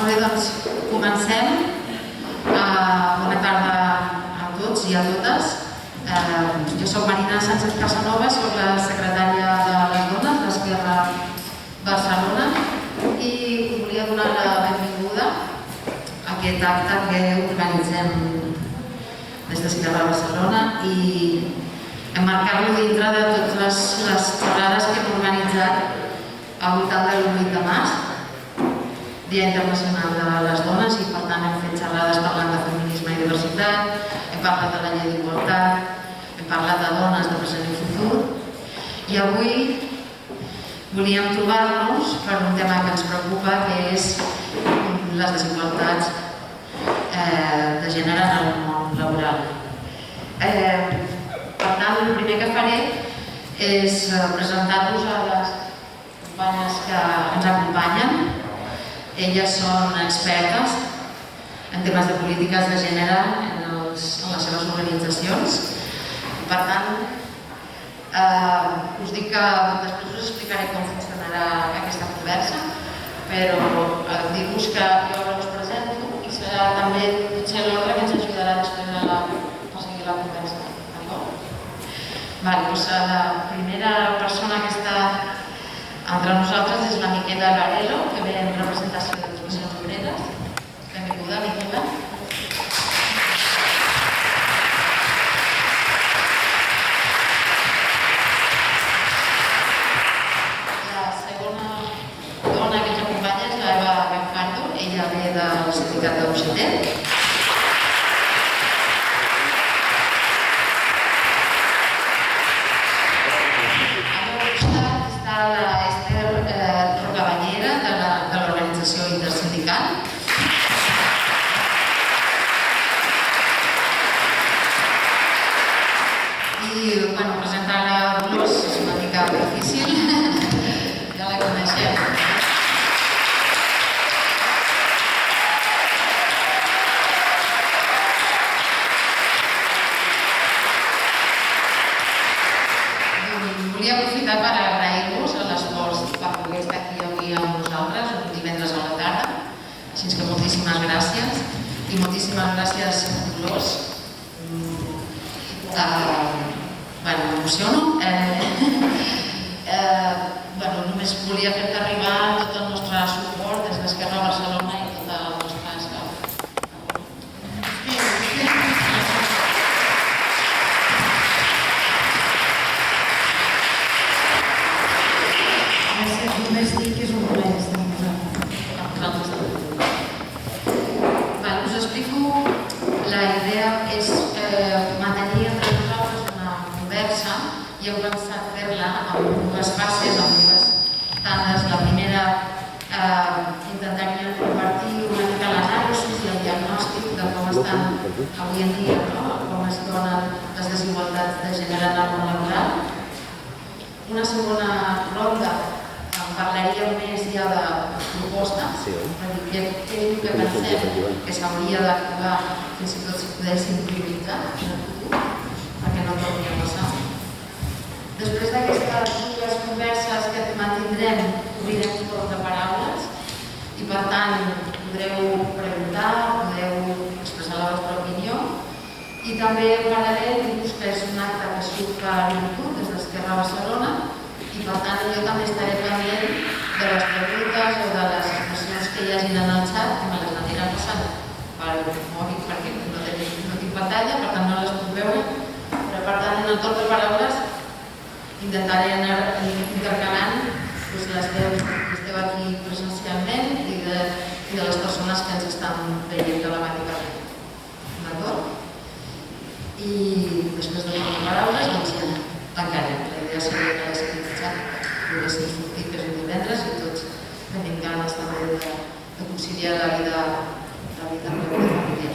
Molt bé, doncs comencem. Bona tarda a tots i a totes. Jo soc Marina Sánchez Casanova, soc la secretària de les dones d'Esquerra Barcelona i us volia donar la benvinguda a aquest acte que organitzem des d'Esquerra Barcelona i emmarcar-lo dintre de totes les xerrades que hem organitzat al voltant del 8 de març, Dia Internacional de les Dones, i per tant hem fet xerrades parlant de feminisme i diversitat, hem parlat de la llei d'igualtat, hem parlat de dones de present i futur, i avui volíem trobar-nos per un tema que ens preocupa, que és les desigualtats de gènere en el món laboral. Per tant, el primer que faré és presentar-vos a les companyes que ens acompanyen. Elles són expertes en temes de polítiques de gènere en les seves organitzacions. Per tant, us dic que després us explicaré com funcionarà aquesta conversa, però dir-vos que jo ara us presento i serà també potser l'ordre que ens ajudarà després a seguir la conversa. La primera persona que està entre nosaltres és la Miquela Garelo, que ve en representació de les Comissions Obreres. Benvinguda, Miquela. La segona dona que ens acompanya és l'Eva Benfardo. Ella ve del sindicat de UGT. Presentar-la a Dolors és una mica difícil, ja la coneixem. Volia aprofitar per agrair-vos l'esforç per poder estar aquí avui amb nosaltres, un divendres a la tarda, així que moltíssimes gràcies i moltíssimes gràcies a Dolors. M'emociono. Només volia fer-te arribar tot el nostre suport des d'Esquerra Barcelona i tota la nostra escala. Només dic que és un plaer estar amb vosaltres. Us explico. La idea és mantenir entre nosaltres una conversa i hem pensat fer-la amb dues fases, amb dues tandes. La primera, intentaria compartir una mica l'anàlisi i el diagnòstic de com estan avui en dia, com es donen les desigualtats de gènere en el món laboral. Una segona ronda parlaríem més ja de propostes, què és el que pensem que s'hauria d'actuar, fins i tot si podéssim prioritzar en el futur, perquè no torni a passar. Després d'aquestes dues converses que mantindrem, obrirem un torn de paraules i per tant podreu preguntar, podeu expressar la vostra opinió i també en paral·lel dir-vos que és un acte que surt per YouTube des d'Esquerra Barcelona i per tant jo també estaré pendent de les preguntes o de les expressions que hi hagin en el xat, que me les aniran passant per mòbil perquè no tinc pantalla, per tant no les puc veure, però per tant en el torn de paraules intentaré anar intercalant les veus que esteu aquí presencialment i de les persones que ens estan veient telemàticament. D'acord? I després del torn de paraules doncs ja tancarem. La idea seria que haguéssim xat, poguéssim sortir que és un divendres i tots tenim ganes també de conciliar la vida familiar.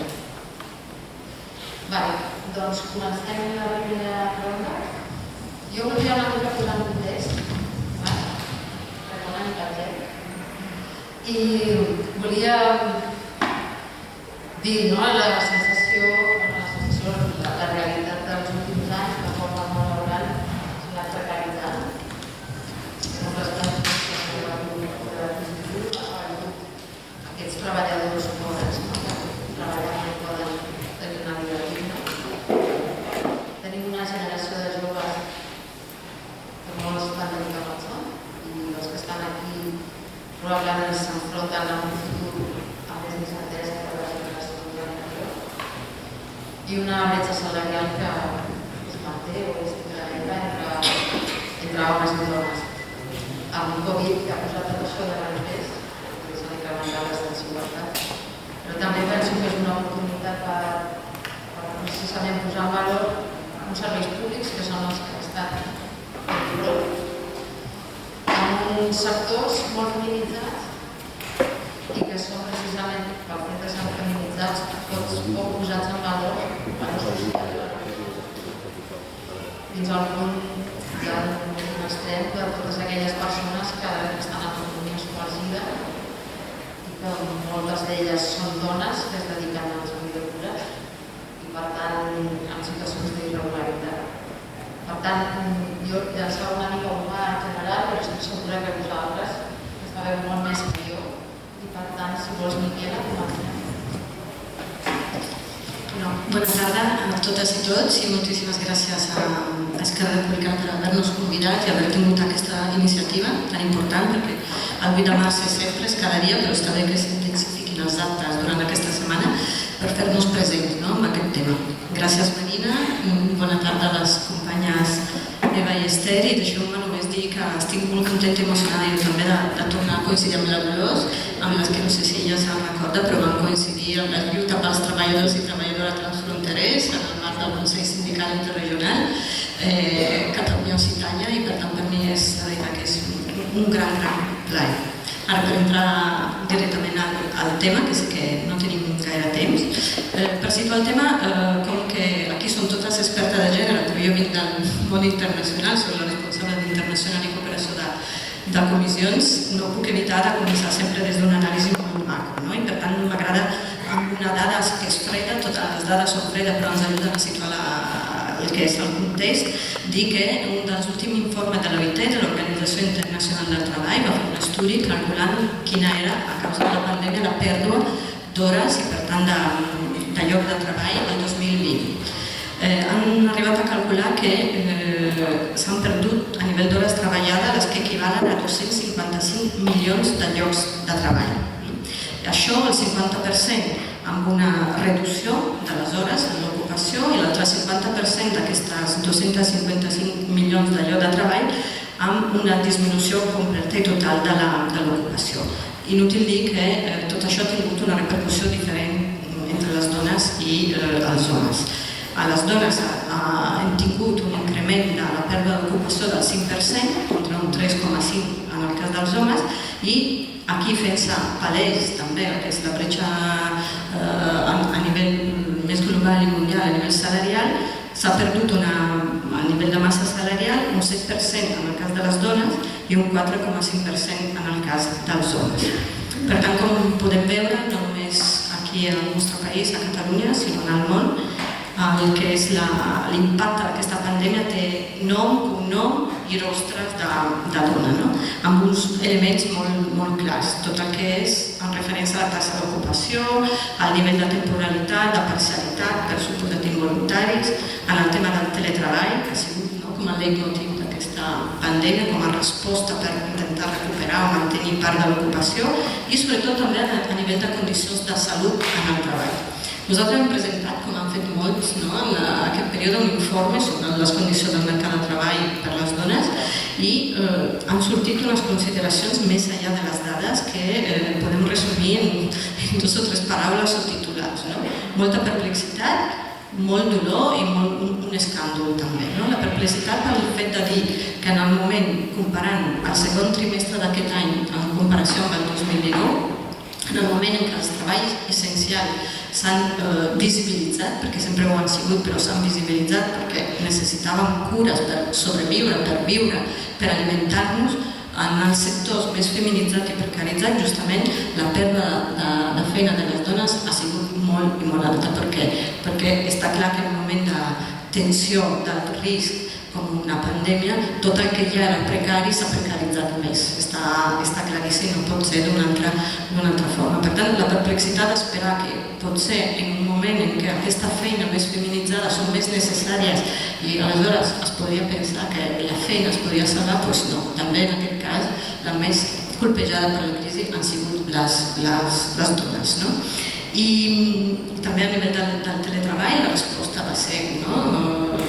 Doncs comencem la primera ronda. Jo volia una mica posar en context, una mica i volia dir la sensació, la realitat dels últims anys de forma molt laboral s'ha anat precaritzant. Aquests treballadors treballadors pobres, que treballen i poden tenir una vida digna. Tenim una generació de joves que molts van dedicar al son i els que estan aquí probablement s'enfronten a un futur amb més incertesa que la generació anterior i una bretxa salarial que es manté o es incrementa entre homes i dones. Amb Covid que ha posat tot això de manifest, que s'han incrementat les desigualtats, però també penso que és una oportunitat per precisament posar en valor uns serveis públics que són els que han estat en front en uns sectors molt feminitzats i que són precisament pel fet de ser feminitzats tots poc posats en valor a la societat fins al punt d'un extrem de totes aquelles persones que estan en l'economia submergida i que moltes d'elles són dones que es dediquen al servei de cures i per tant en situacions d'irregularitat. Per tant, jo llançava una mica humà en general, però estic segura que vosaltres sabeu molt més que jo i per tant, si vols, Miquela, comencem. Bona tarda a totes i tots i moltíssimes gràcies a Esquerra Republicana per haver-nos convidat i haver tingut aquesta iniciativa tan important perquè el 8 de març és sempre, és cada dia, però està bé que s'intensifiquin els actes durant aquesta setmana per fer-nos presents en aquest tema. Gràcies, Marina. Bona tarda a les companyes Eva i Esther i deixeu-me només dir que estic molt contenta i emocionada jo també de tornar a coincidir amb la Dolors, amb les que no sé si ella se'n recorda, però vam coincidir amb la lluita pels treballadors i treballadores transfronterers en el marc del Consell Sindical Interregional Catalunya-Occitània i per tant per mi és la veritat que és un gran plaer. Ara per entrar directament al tema, que sé que no tenim gaire temps, per situar el tema, com que aquí són totes expertes de gènere, però jo vinc del món internacional, soc la responsable d'Internacional i Cooperació de Comissions, no puc evitar de començar sempre des d'una anàlisi molt macro, i per tant m'agrada amb una dada que és freda, totes les dades són fredes però ens ajuden a situar el que és el context, dir que un dels últims informes de l'OIT, de l'Organització Internacional del Treball, va fer un estudi calculant quina era, a causa de la pandèmia, la pèrdua d'hores i per tant de lloc de treball el 2020. Han arribat a calcular que s'han perdut a nivell d'hores treballades les que equivalen a 255 milions de llocs de treball. Això, el 50% amb una reducció de les hores en l'ocupació i l'altre 50% d'aquestes 255 milions de llocs de treball amb una disminució completa i total de l'ocupació. Inútil dir que tot això ha tingut una repercussió diferent entre les dones i els homes. A les dones hem tingut un increment de la pèrdua d'ocupació del 5%, contra un 3,5% en el cas dels homes, i aquí fent-se palès també el que és la bretxa a nivell més global i mundial, a nivell salarial, s'ha perdut a nivell de massa salarial un 7% en el cas de les dones i un 4,5% en el cas dels homes. Per tant, com podem veure, no només aquí al nostre país, a Catalunya, sinó en el món, el que és l'impacte d'aquesta pandèmia té nom, cognom i rostres de dona, amb uns elements molt clars. Tot el que és en referència a la taxa d'ocupació, al nivell de temporalitat, de parcialitat, per suposat involuntaris, en el tema del teletreball, que ha sigut com a leitmotiv d'aquesta pandèmia, com a resposta per intentar recuperar o mantenir part de l'ocupació i sobretot també a nivell de condicions de salut en el treball. Nosaltres hem presentat, com han fet molts, en aquest període un informe sobre les condicions del mercat de treball per a les dones i han sortit unes consideracions més enllà de les dades que podem resumir en 2 o 3 paraules o titulars. Molta perplexitat, molt dolor i un escàndol també. La perplexitat pel fet de dir que en el moment, comparant el segon trimestre d'aquest any en comparació amb el 2019, en el moment en què els treballs essencials s'han visibilitzat, perquè sempre ho han sigut, però s'han visibilitzat perquè necessitàvem cures per sobreviure, per viure, per alimentar-nos, en els sectors més feminitzats i precaritzats, justament la pèrdua de feina de les dones ha sigut molt i molt alta. Per què? Perquè està clar que en un moment de tensió, d'alt risc, com una pandèmia, tot el que ja era precari s'ha precaritzat més. Està claríssim, no pot ser d'una altra forma. Per tant, la perplexitat d'esperar que potser en un moment en què aquesta feina més feminitzada són més necessàries i aleshores es podria pensar que la feina es podria salvar, doncs no. També en aquest cas, la més colpejada per la crisi han sigut les dones. I també a nivell del teletreball la resposta va ser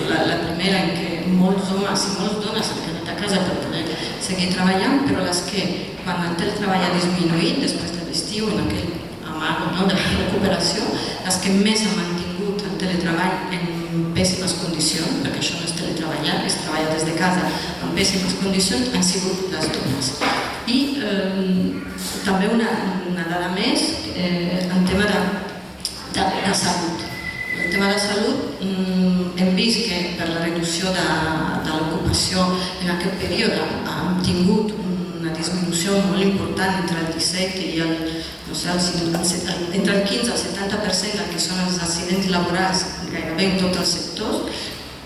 la primera en què molts homes i moltes dones han quedat a casa per poder seguir treballant, però les que quan el teletreball ha disminuït després de l'estiu, en aquell amago de recuperació, les que més han mantingut el teletreball en pèssimes condicions, perquè això no és teletreballar, és treballar des de casa en pèssimes condicions, han sigut les dones. I també una dada més, en tema de salut. El tema de salut, hem vist que per la reducció de l'ocupació en aquest període hem tingut una disminució molt important entre el 17 i entre el 15 i el 70% del que són els accidents laborals gairebé en tots els sectors,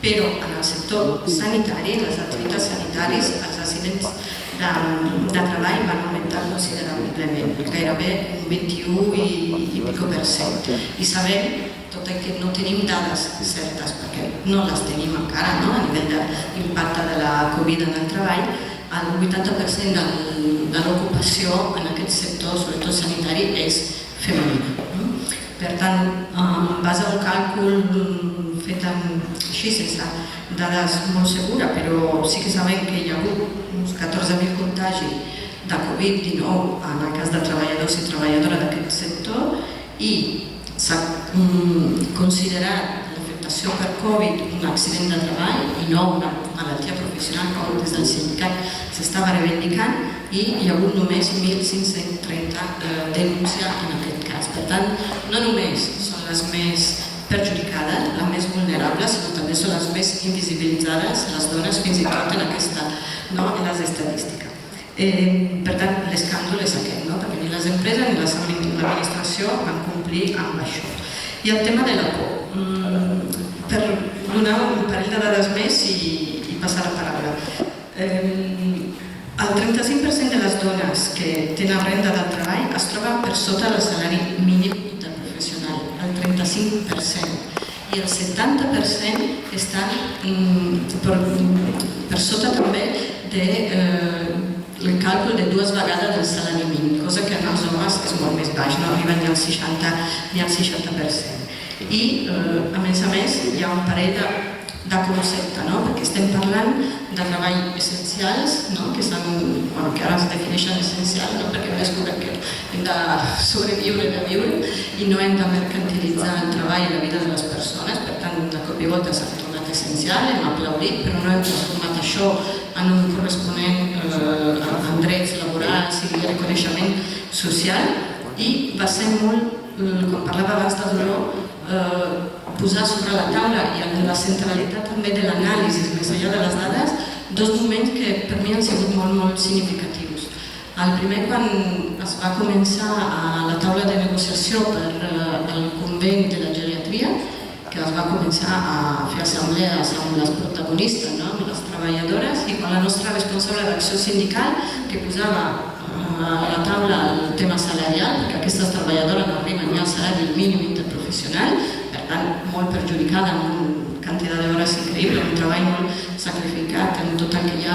però en el sector sanitari, les activitats sanitaris, els accidents de treball van augmentar considerablement, gairebé un 21 i pico %. I sabem, tot i que no tenim dades certes, perquè no les tenim encara a nivell d'impacte de la Covid en el treball, el 80% de l'ocupació en aquest sector, sobretot sanitari, és femenina. Per tant, en base al càlcul fet així, sense dades molt segures, però sí que sabem que hi ha hagut uns 14.000 contagis de Covid-19 en el cas de treballadors i treballadores d'aquest sector i s'ha considerat l'afectació per Covid un accident de treball i no una malaltia professional com des del sindicat s'estava reivindicant i hi ha hagut només 1.530 denúncies en aquest cas. Per tant, no només són les més perjudicades, les més vulnerables, sinó també són les més invisibilitzades, les dones fins i tot en les estadístiques. Per tant, l'escàndol és aquest, perquè ni les empreses ni l'administració van complir amb això. I el tema de la por, per donar un parell de dades més i passar la paraula. El 35% de les dones que tenen renda del treball es troben per sota del salari mínim interprofessional, el 35%. I el 70% estan per sota també del càlcul de 2 vegades del salari mínim, cosa que en els homes és molt més baix, no arriben ni al 60%. I, a més, hi ha un parell de conceptes, perquè estem parlant de treball essencials, que ara es defineixen essencials, perquè hem descobert que hem de sobreviure, de viure, i no hem de mercantilitzar el treball i la vida de les persones, per tant, de cop i volta s'ha tornat essencial, hem aplaudit, però no hem transformat això en un corresponent en drets laborals i reconeixement social, i va ser molt, com parlava abans de dolor, posar sobre la taula i amb la centralitat també de l'anàlisi més enllà de les dades, 2 moments que per mi han sigut molt significatius. El primer, quan es va començar a la taula de negociació per el conveni de la geriatria, que es va començar a fer assemblees amb les protagonistes, amb les treballadores, i quan la nostra responsable d'acció sindical, que posava a la taula el tema salarial, perquè aquestes treballadores no arriben ni al salari mínim interprofessional, per tant, molt perjudicada amb una quantitat d'hores increïble, un treball molt sacrificat en tot el que ja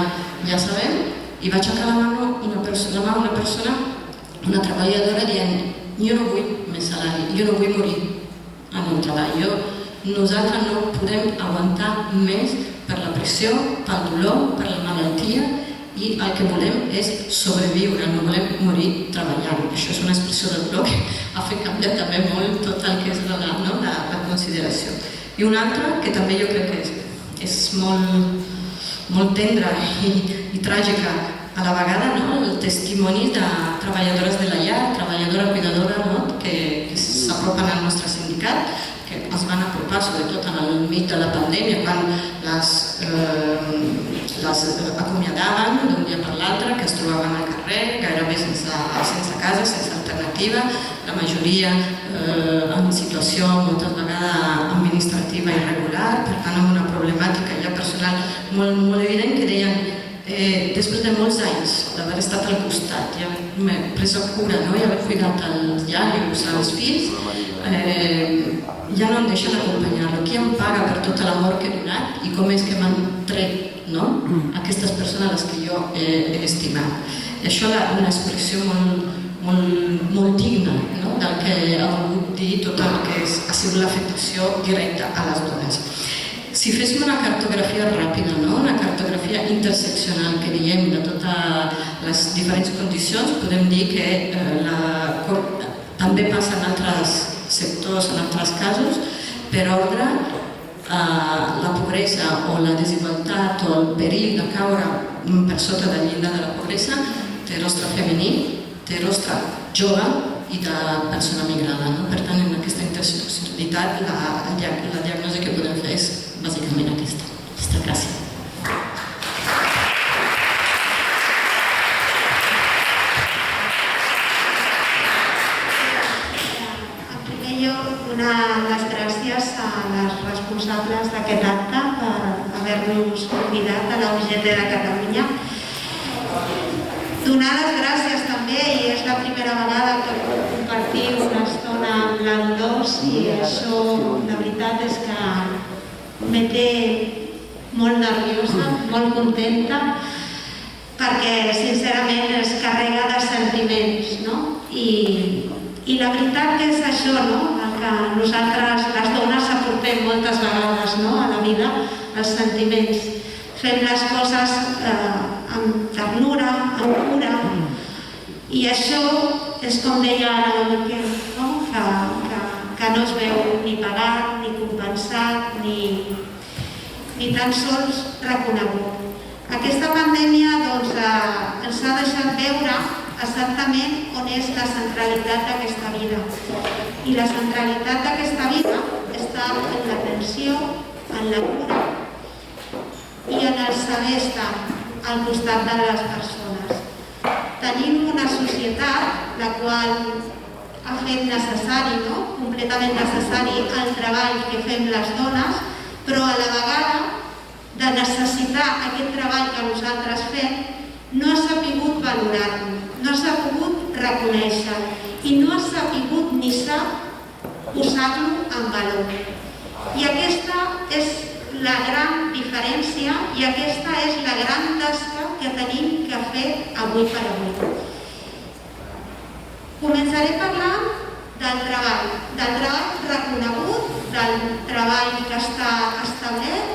sabem, i va aixecar la mà una persona, una treballadora, dient: jo no vull més salari, jo no vull morir en un treball, nosaltres no podem aguantar més per la pressió, pel dolor, per la malaltia, i el que volem és sobreviure, no volem morir treballant. Això és una expressió del dolor que ha fet canviar també molt tot el que és la consideració. I una altra, que també jo crec que és molt tendra i tràgica a la vegada, el testimoni de treballadores de la llar, treballadora cuidadora, que s'apropen al nostre sindicat, que es van apropar sobretot en el mig de la pandèmia, quan les acomiadaven d'un dia per l'altre, que es trobaven al carrer, gairebé sense casa, sense alternativa, la majoria en situació moltes vegades administrativa irregular, per tant amb una problemàtica ja personal molt evident, que deien després de molts anys d'haver estat al costat i haver pres cura i haver cuidat els iaios, els fills, ja no em deixen acompanyar-lo. Qui em paga per tot l'amor que he donat i com és que m'han tret aquestes persones a les que jo he estimat? I això és una expressió molt digna del que ha volgut dir tot el que ha sigut l'afectació directa a les dones. Si féssim una cartografia ràpida, una cartografia interseccional que diem de totes les diferents condicions, podem dir que també passa en altres sectors, en altres casos, per ordre la pobresa o la desigualtat o el perill de caure per sota del llindar de la pobresa té rostre femení, té rostre jove i de persona migrada. Per tant, en aquesta interseccionalitat la diagnosi que podem fer és bàsicament aquesta. Gràcies. En primer lloc, donar les gràcies a les responsables d'aquest acte per haver-nos convidat a la UGT de Catalunya. Donar les gràcies també, i és la primera vegada que puc compartir una estona amb la Dolors, i això, la veritat és que me té molt nerviosa, molt contenta, perquè sincerament es carrega de sentiments, I la veritat que és això, el que nosaltres, les dones, aportem moltes vegades a la vida, els sentiments. Fem les coses amb ternura, amb cura, i això és com deia ara el Miquel, que no es veu ni pagat, ni compensat, ni tan sols reconegut. Aquesta pandèmia ens ha deixat veure exactament on és la centralitat d'aquesta vida. I la centralitat d'aquesta vida està en l'atenció, en la cura i en el saber estar al costat de les persones. Tenim una societat la qual ha fet necessari, completament necessari, el treball que fem les dones, però a la vegada de necessitar aquest treball que nosaltres fem, no ha sabut valorar-lo, no s'ha pogut reconèixer i no ha sabut ni sap posar-lo en valor. I aquesta és la gran diferència i aquesta és la gran tasca que tenim que fer avui per avui. Començaré parlant del treball reconegut, del treball que està establert,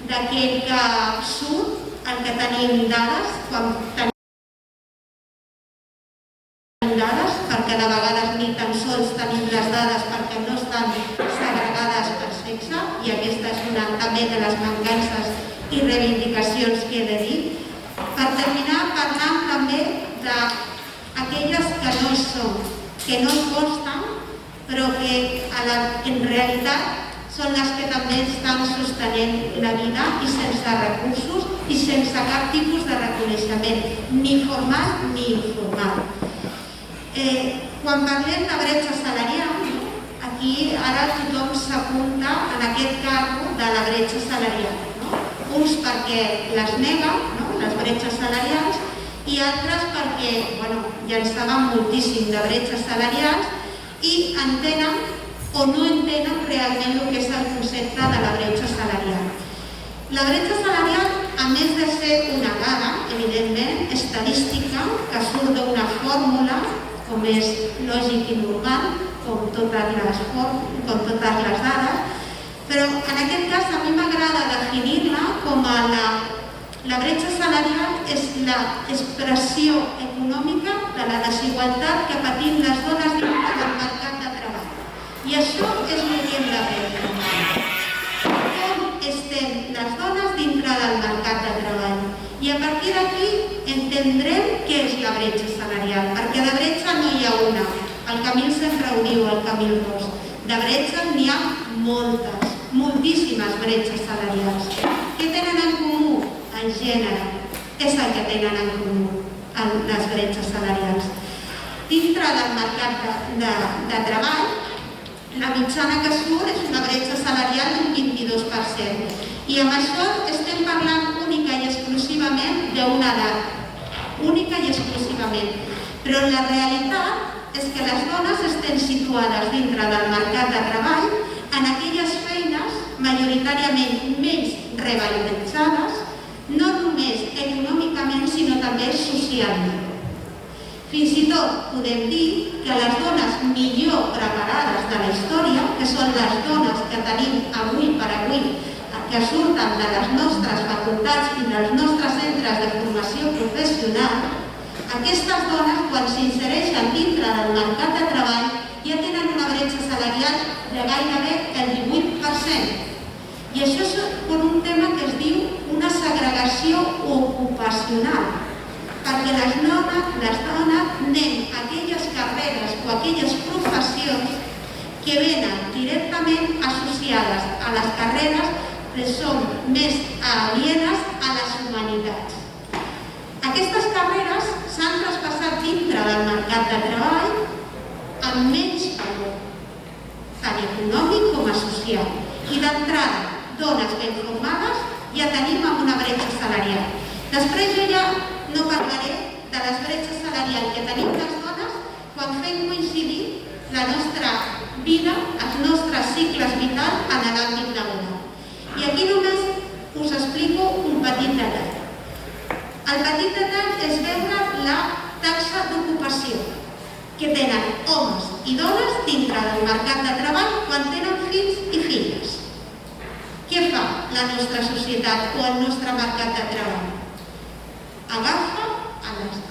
d'aquell que surt, el que tenim dades, quan tenim dades, perquè de vegades ni tan sols tenim les dades perquè no estan segregades per sexe, i aquesta és una també de les mancances i reivindicacions que he de dir. Per terminar, parlant també d'aquelles que no hi són, que no hi consten, però que en realitat són les que també estan sostenint la vida i sense recursos i sense cap tipus de reconeixement, ni formal ni informal. Quan parlem de bretxa salarial, aquí ara tothom s'apunta en aquest carro de la bretxa salarial. Uns perquè les neguen, les bretxes salarials, i altres perquè ja en saben moltíssim de bretxes salarials i entenen o no entenen realment el que és el concepte de la bretxa salarial. La bretxa salarial, a més de ser una dada, evidentment, estadística, que surt d'una fórmula, com és lògic i normal, com totes les dades, però en aquest cas a mi m'agrada definir-la com la bretxa salarial és l'expressió econòmica de la desigualtat que patim les dones dintre del mercat de treball. I això és el que hem d'aprendre. Com estem les dones dintre del mercat de treball? I a partir d'aquí entendrem què és la bretxa salarial, perquè de bretxa no hi ha una. El Camil sempre ho diu, el Camil Ros. De bretxes n'hi ha moltes, moltíssimes bretxes salarials. Què tenen en comú? El gènere és el que tenen en comú les bretxes salarials. dintre del mercat de treball, la mitjana que surt és una bretxa salarial d'un 22%. I amb això estem parlant única i exclusivament d'una edat. Única i exclusivament. Però la realitat és que les dones estem situades dintre del mercat de treball en aquelles feines majoritàriament menys revaloritzades, no només econòmicament, sinó també socialment. Fins i tot podem dir que les dones millor preparades de la història, que són les dones que tenim avui per avui, que surten de les nostres facultats i dels nostres centres de formació professional, aquestes dones, quan s'insereixen dintre del mercat de treball, ja tenen una bretxa salarial de gairebé el 18%. I això és per un tema que es diu una segregació ocupacional, perquè les dones anem a aquelles carreres o a aquelles professions que venen directament associades a les carreres que són més alienes a les humanitats. Aquestes carreres s'han traspassat dintre del mercat de treball amb menys valor, tant econòmic com a social. I d'entrada, dones ben formades ja tenim amb una bretxa salarial. Després jo ja no parlaré de les bretxes salarials que tenim les dones quan fem coincidir la nostra vida, els nostres cicles vitals en l'àmbit laboral. I aquí només us explico un petit detall. El petit detall és veure la taxa d'ocupació que tenen homes i dones dintre del mercat de treball quan tenen fills i filles. Què fa la nostra societat o el nostre mercat de treball? Agafa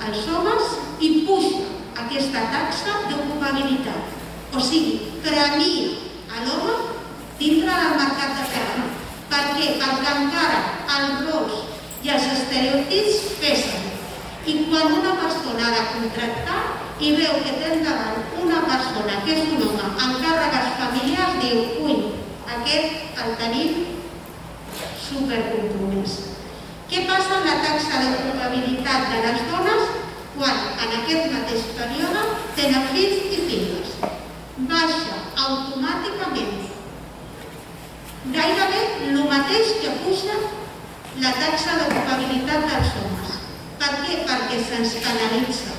els homes i puja aquesta taxa d'ocupabilitat. O sigui, premia l'home dintre del mercat de treball. Per què? Perquè encara els rols i els estereotips pesen. I quan una persona ha de contractar i veu que té endavant una persona que és un home amb càrregues familiars, diu, ui, aquest el tenim supercompromès. Què passa amb la taxa d'ocupabilitat de les dones quan en aquest mateix període tenen fills i filles? Baixa automàticament. Gairebé el mateix que puja la taxa d'ocupabilitat dels homes. Per què? Perquè se'ns penalitza.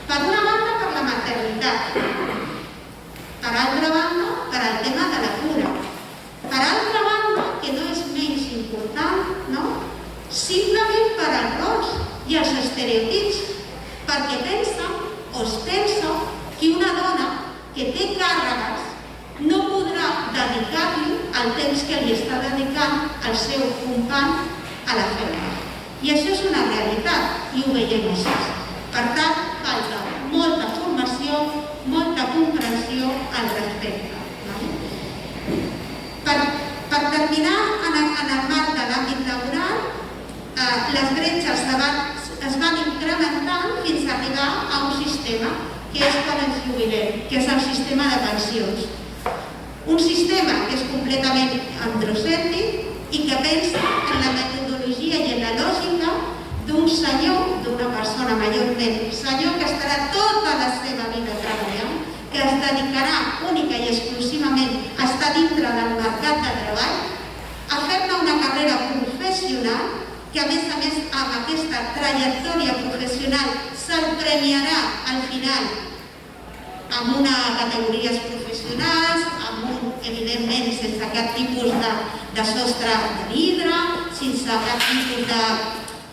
Per una banda, per la maternitat. Per altra banda, per al tema de la cura. Per altra banda, que no és menys important, no? Simplement per als rols i els estereotips, perquè pensa o es pensa que una dona que té càrregues no podrà dedicar-li el temps que li està dedicant al seu company a la feina. I això és una realitat i ho veiem així. Per tant, falta molta formació, molta comprensió al respecte. Per terminar, en el marc de l'àmbit laboral, les bretxes es van incrementant fins a arribar a un sistema que és quan ens jubilem, que és el sistema de pensions. Un sistema que és completament androcèntric i que pensa en la metodologia i en la lògica d'un senyor, d'una persona majorment senyor, que estarà tota la seva vida treballant, que es dedicarà única i exclusivament a estar dintre del mercat de treball, a fer-ne una carrera professional, que a més amb aquesta trajectòria professional se'l premiarà al final amb unes categories professionals, evidentment sense cap tipus de sostre de vidre, sense cap tipus de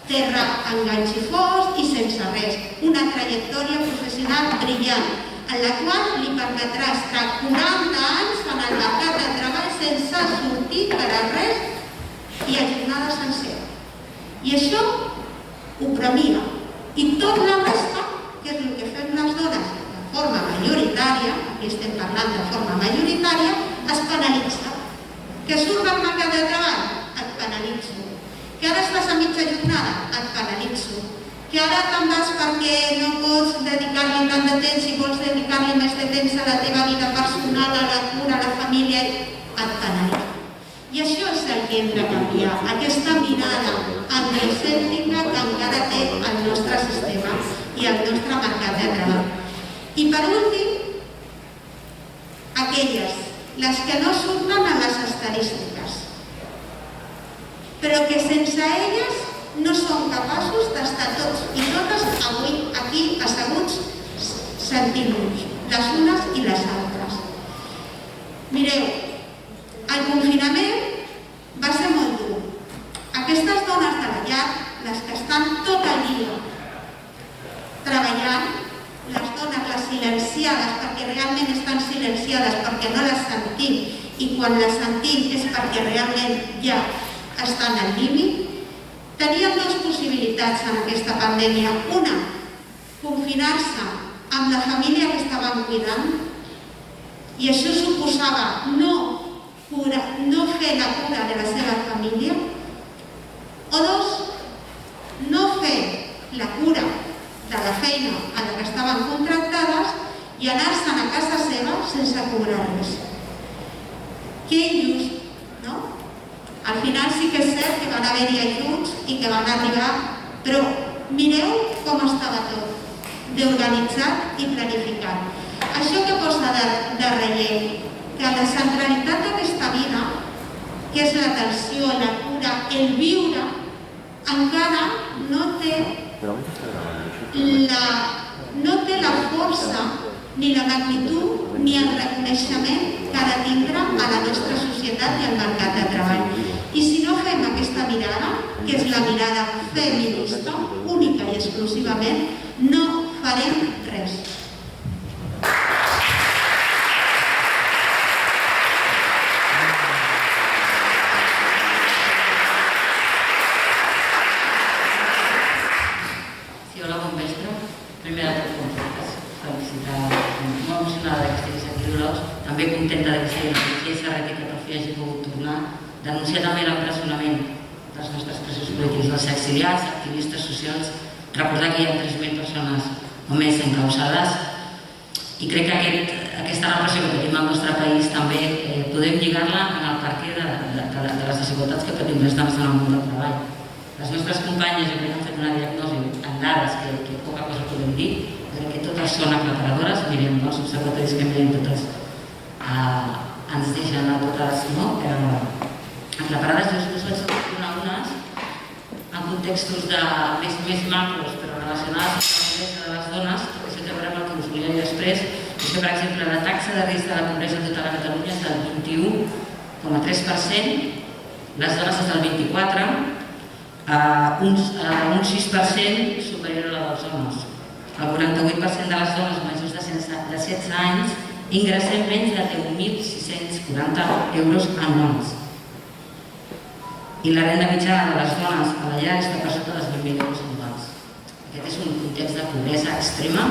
terra enganxifós i sense res. Una trajectòria professional brillant, en la qual li permetrà estar 40 anys en el mercat de treball sense sortir per a res i a jornada sencera. I això ho premia. I tot la resta, que és el que fem les dones de forma majoritària, aquí estem parlant de forma majoritària, es penalitza. Que surt del mercat de treball? Et penalitzo. Que ara estàs a mitja jornada? Et penalitzo. Que ara te'n vas perquè no pots dedicar-li tant de temps i vols dedicar-li més de temps a la teva vida personal, a la cura, a la família, et penalitza. I això és el que hem de canviar, aquesta mirada androcèntrica que encara té el nostre sistema i el nostre mercat de treball. I per últim, aquelles, les que no surten a les estadístiques, però que sense elles no som capaços d'estar tots i totes avui aquí asseguts sentint-nos, les unes i les altres. Mireu, el confinament va ser molt dur. Aquestes dones de la llar, les que estan tot el dia treballant, les dones, les silenciades, perquè realment estan silenciades, perquè no les sentim, i quan les sentim és perquè realment ja estan al límit, tenien dues possibilitats en aquesta pandèmia. Una, confinar-se amb la família que estaven cuidant, i això suposava no fer la cura de la seva família, o dos, no fer la cura de la feina a la que estaven contractades i anar-se'n a casa seva sense cobrar-los. Que injust, no? Al final sí que és cert que van haver-hi ajuts i que van arribar, però mireu com estava tot, d'organitzat i planificat. Això que posa de relleu, que la centralitat d'aquesta vida, que és l'atenció, la cura, el viure, encara no té la força, ni la magnitud, ni el reconeixement que ha de tindre a la nostra societat i al mercat de treball. I si no fem aquesta mirada, que és la mirada feminista, única i exclusivament, no farem res. També contenta que sigui la policia Serret que per fi hagi pogut tornar. Denunciar també l'empresonament dels nostres presos polítics, dels exiliats, activistes socials. Recordar que hi ha 3.000 persones o més encausades i crec que aquesta repressió que tenim al nostre país també podem lligar-la en el perquè de les desigualtats que patim les dones en el món del treball. Les nostres companyes jo crec que han fet una diagnosi en dades que poca cosa podem dir, crec que totes són aclaparadores, mirem els observatoris que mirem totes ens deixen a totes aclaparades. Jo us vaig donar unes en contextos més macros però relacionats amb la pobresa de les dones, perquè això té a veure amb el que us volia dir després. És que, per exemple, la taxa de risc de la pobresa a tota la Catalunya és del 21,3%, les dones és del 24%, un 6% superior a la dels homes. El 48% de les dones majors de 16 anys ingressem menys de 10.640 euros anuals. I la renda mitjana de les dones a la llar està per sota dels 20.000 euros anuals. Aquest és un context de pobresa extrema,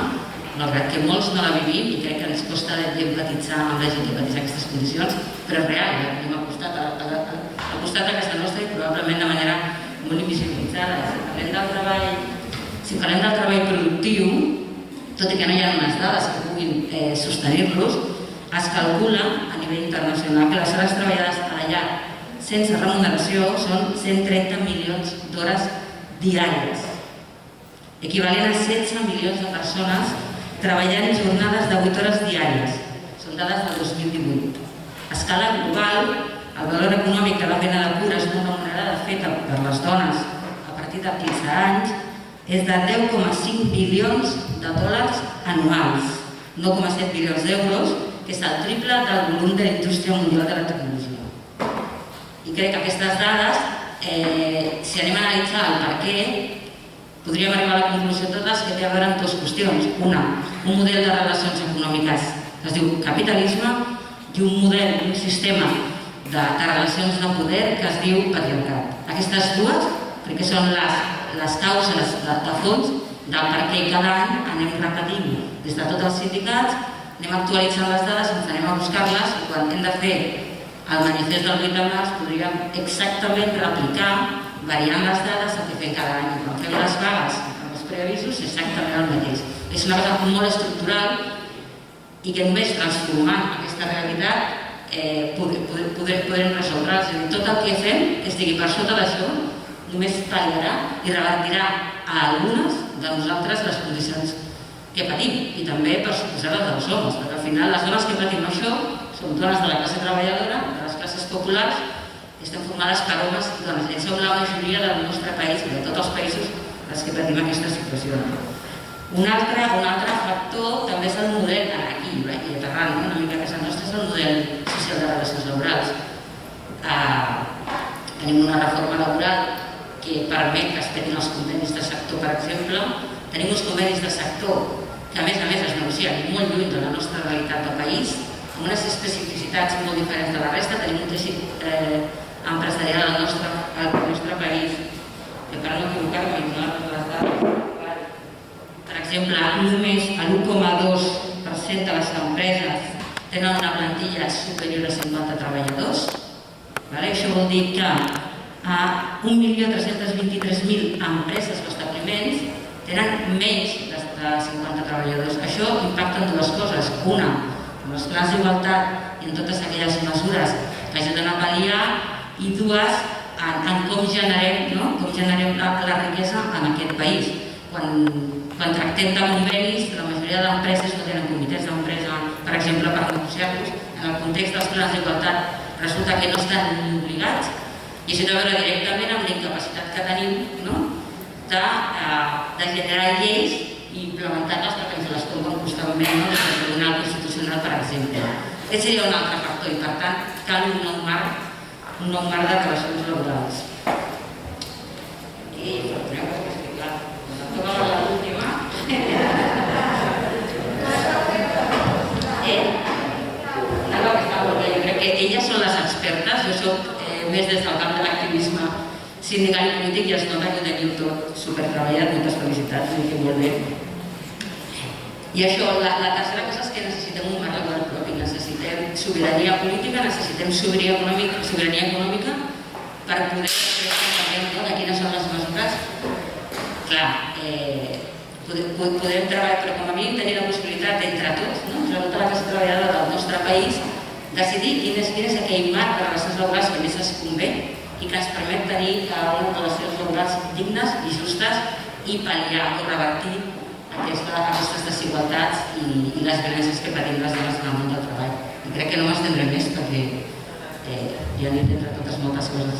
malgrat que molts no la vivim i crec que ens costa d'empatitzar amb la gent que pateix aquestes condicions, però és real, ja venim al costat de casa nostra i probablement de manera molt invisibilitzada. Si parlem del treball productiu, tot i que no hi ha unes dades que puguin sostenir-los, es calcula a nivell internacional que les hores treballades a la llar sense remuneració són 130 milions d'hores diàries, equivalent a 16 milions de persones treballant en jornades de 8 hores diàries. Són dades del 2018. A escala global, el valor econòmic de la feina de cures no remunerada feta per les dones a partir de 15 anys és de 10,5 bilions de dòlars anuals, 9,7 bilions d'euros, que és el triple del volum de la indústria mundial de la tecnologia. I crec que aquestes dades, si anem a analitzar el per què, podríem arribar a la conclusió totes que té a veure amb dues qüestions. Una, un model de relacions econòmiques que es diu capitalisme i un model, un sistema de relacions de poder que es diu patriarcat. Aquestes dues crec que són les causes de fons del per què cada any anem repetint des de tots els sindicats, anem actualitzant les dades, ens anem a buscar-les i quan hem de fer el manifest del 8 de març podríem exactament replicar, variant les dades, el que fem cada any. Quan fem les vagues amb els preavisos és exactament el mateix. És una cosa molt estructural i que només transformant aquesta realitat podrem resoldre. És a dir, tot el que fem que estigui per sota d'això només pal·liarà i revertirà a algunes de nosaltres les condicions que patim, i també per suposar les dels homes, perquè al final les dones que patim això són dones de la classe treballadora, de les classes populars, que estan formades per homes i dones, i som la majoria del nostre país i de tots els països els que patim aquesta situació. Un altre factor també és el model aquí, i aterrant una mica a casa nostra, és el model social de relacions laborals. Tenim una reforma laboral que permet que es petin els convenis de sector, per exemple. Tenim uns convenis de sector que a més es negocien molt lluny de la nostra realitat del país, amb unes especificitats molt diferents de la resta. Tenim un teixit empresarial al nostre país que, per no equivocar-me, i donar les dades, per exemple, només el 1,2% de les empreses tenen una plantilla superior a 50 treballadors. Això vol dir que a 1.323.000 empreses o establiments tenen menys de 50 treballadors. Això impacta en dues coses. Una, en els plans d'igualtat i en totes aquelles mesures que ajuden a pal·liar, i dues, en com generem la riquesa en aquest país. Quan tractem de convenis, la majoria d'empreses no tenen comitès d'empresa, per exemple, per negociar-los. En el context dels plans d'igualtat resulta que no estan obligats, i això té a veure directament amb la incapacitat que tenim de generar lleis i implementar-les perquè ens les compren constantment des del Tribunal Constitucional, per exemple. Aquest seria un altre factor i, per tant, cal un nou marc de relacions laborals. I l'última. Jo crec que elles són les expertes. Jo soc més des del camp de l'activisme sindical i polític i es nota que ho teniu tot supertreballat. Moltes felicitats, ho dic molt bé. I això, la tercera cosa és que necessitem un marc laboral propi, necessitem sobirania política, necessitem sobirania econòmica per poder saber de quines són les mesures. Clar, podem treballar, però com a mínim tenir la possibilitat entre tots, entre tota la classe treballadora del nostre país, decidir quin és aquell marc de relacions laborals que més es convé i que ens permet tenir unes relacions laborals dignes i justes i pal·liar o revertir aquestes desigualtats i les violències que patim les dones en el món del treball. I crec que no m'estendré més perquè ja n'he dit entre totes moltes coses.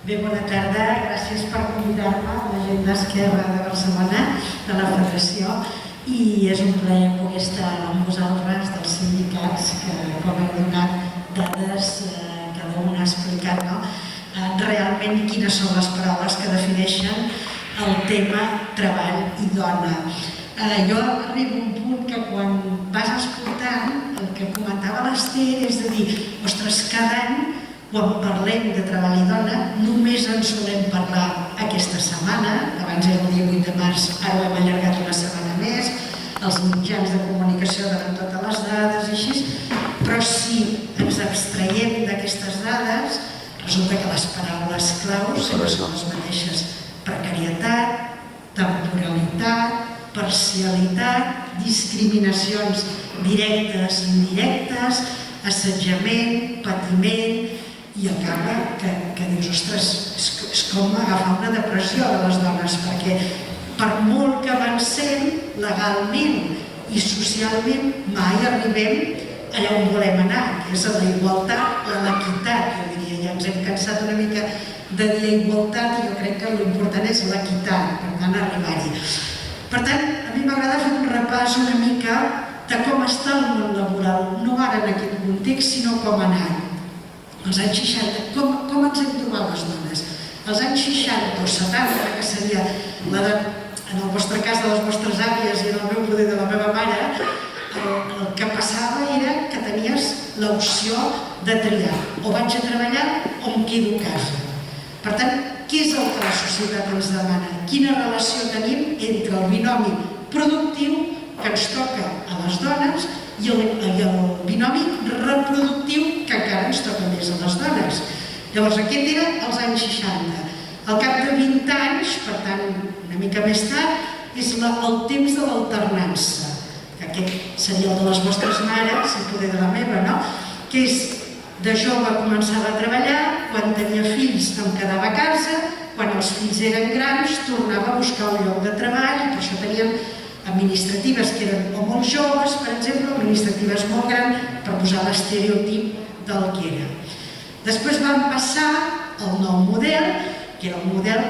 Bé, bona tarda. Gràcies per convidar-me a la gent d'Esquerra de Barcelona, de la Federació, i és un plaer poder estar amb vosaltres dels sindicats que, com heu donat dades, cada un ha explicat realment quines són les paraules que defineixen el tema treball i dona. Jo arribo a un punt que quan vas escoltant el que comentava l'Ester és de dir, ostres, cada any quan parlem de treball i dona, només en solem parlar aquesta setmana, abans era el dia 8 de març, ara ho hem allargat una setmana més, els mitjans de comunicació donen totes les dades i així, però si ens abstraiem d'aquestes dades, resulta que les paraules claus sempre són les mateixes: precarietat, temporalitat, parcialitat, discriminacions directes i indirectes, assetjament, patiment, i acaba que dius, ostres, és com agafar una depressió de les dones, perquè per molt que avancem legalment i socialment mai arribem allà on volem anar, que és a la igualtat, a l'equitat, jo diria. Ja ens hem cansat una mica de dir igualtat i jo crec que l'important és l'equitat, per tant, arribar-hi. Per tant, a mi m'agrada fer un repàs una mica de com està el món laboral, no ara en aquest context, sinó com ha anat. Als anys 60, com ens hem trobat les dones? Als anys 60 o 70, que seria en el vostre cas de les vostres àvies i en el meu poder de la meva mare, el que passava era que tenies l'opció de triar: o vaig a treballar o em quedo a casa. Per tant, què és el que la societat ens demana? Quina relació tenim entre el binomi productiu que ens toca a les dones i el binomi reproductiu que encara ens toca més a les dones? Llavors, aquest era als anys 60. Al cap de 20 anys, per tant, una mica més tard, és el temps de l'alternança, que aquest seria el de les vostres mares, el poder de la meva, no? que és de jove començava a treballar, quan tenia fills em quedava a casa, quan els fills eren grans tornava a buscar un lloc de treball, i per això teníem administratives que eren o molt joves, per exemple, o administratives molt grans, per posar l'estereotip del que era. Després vam passar al nou model, que era el model,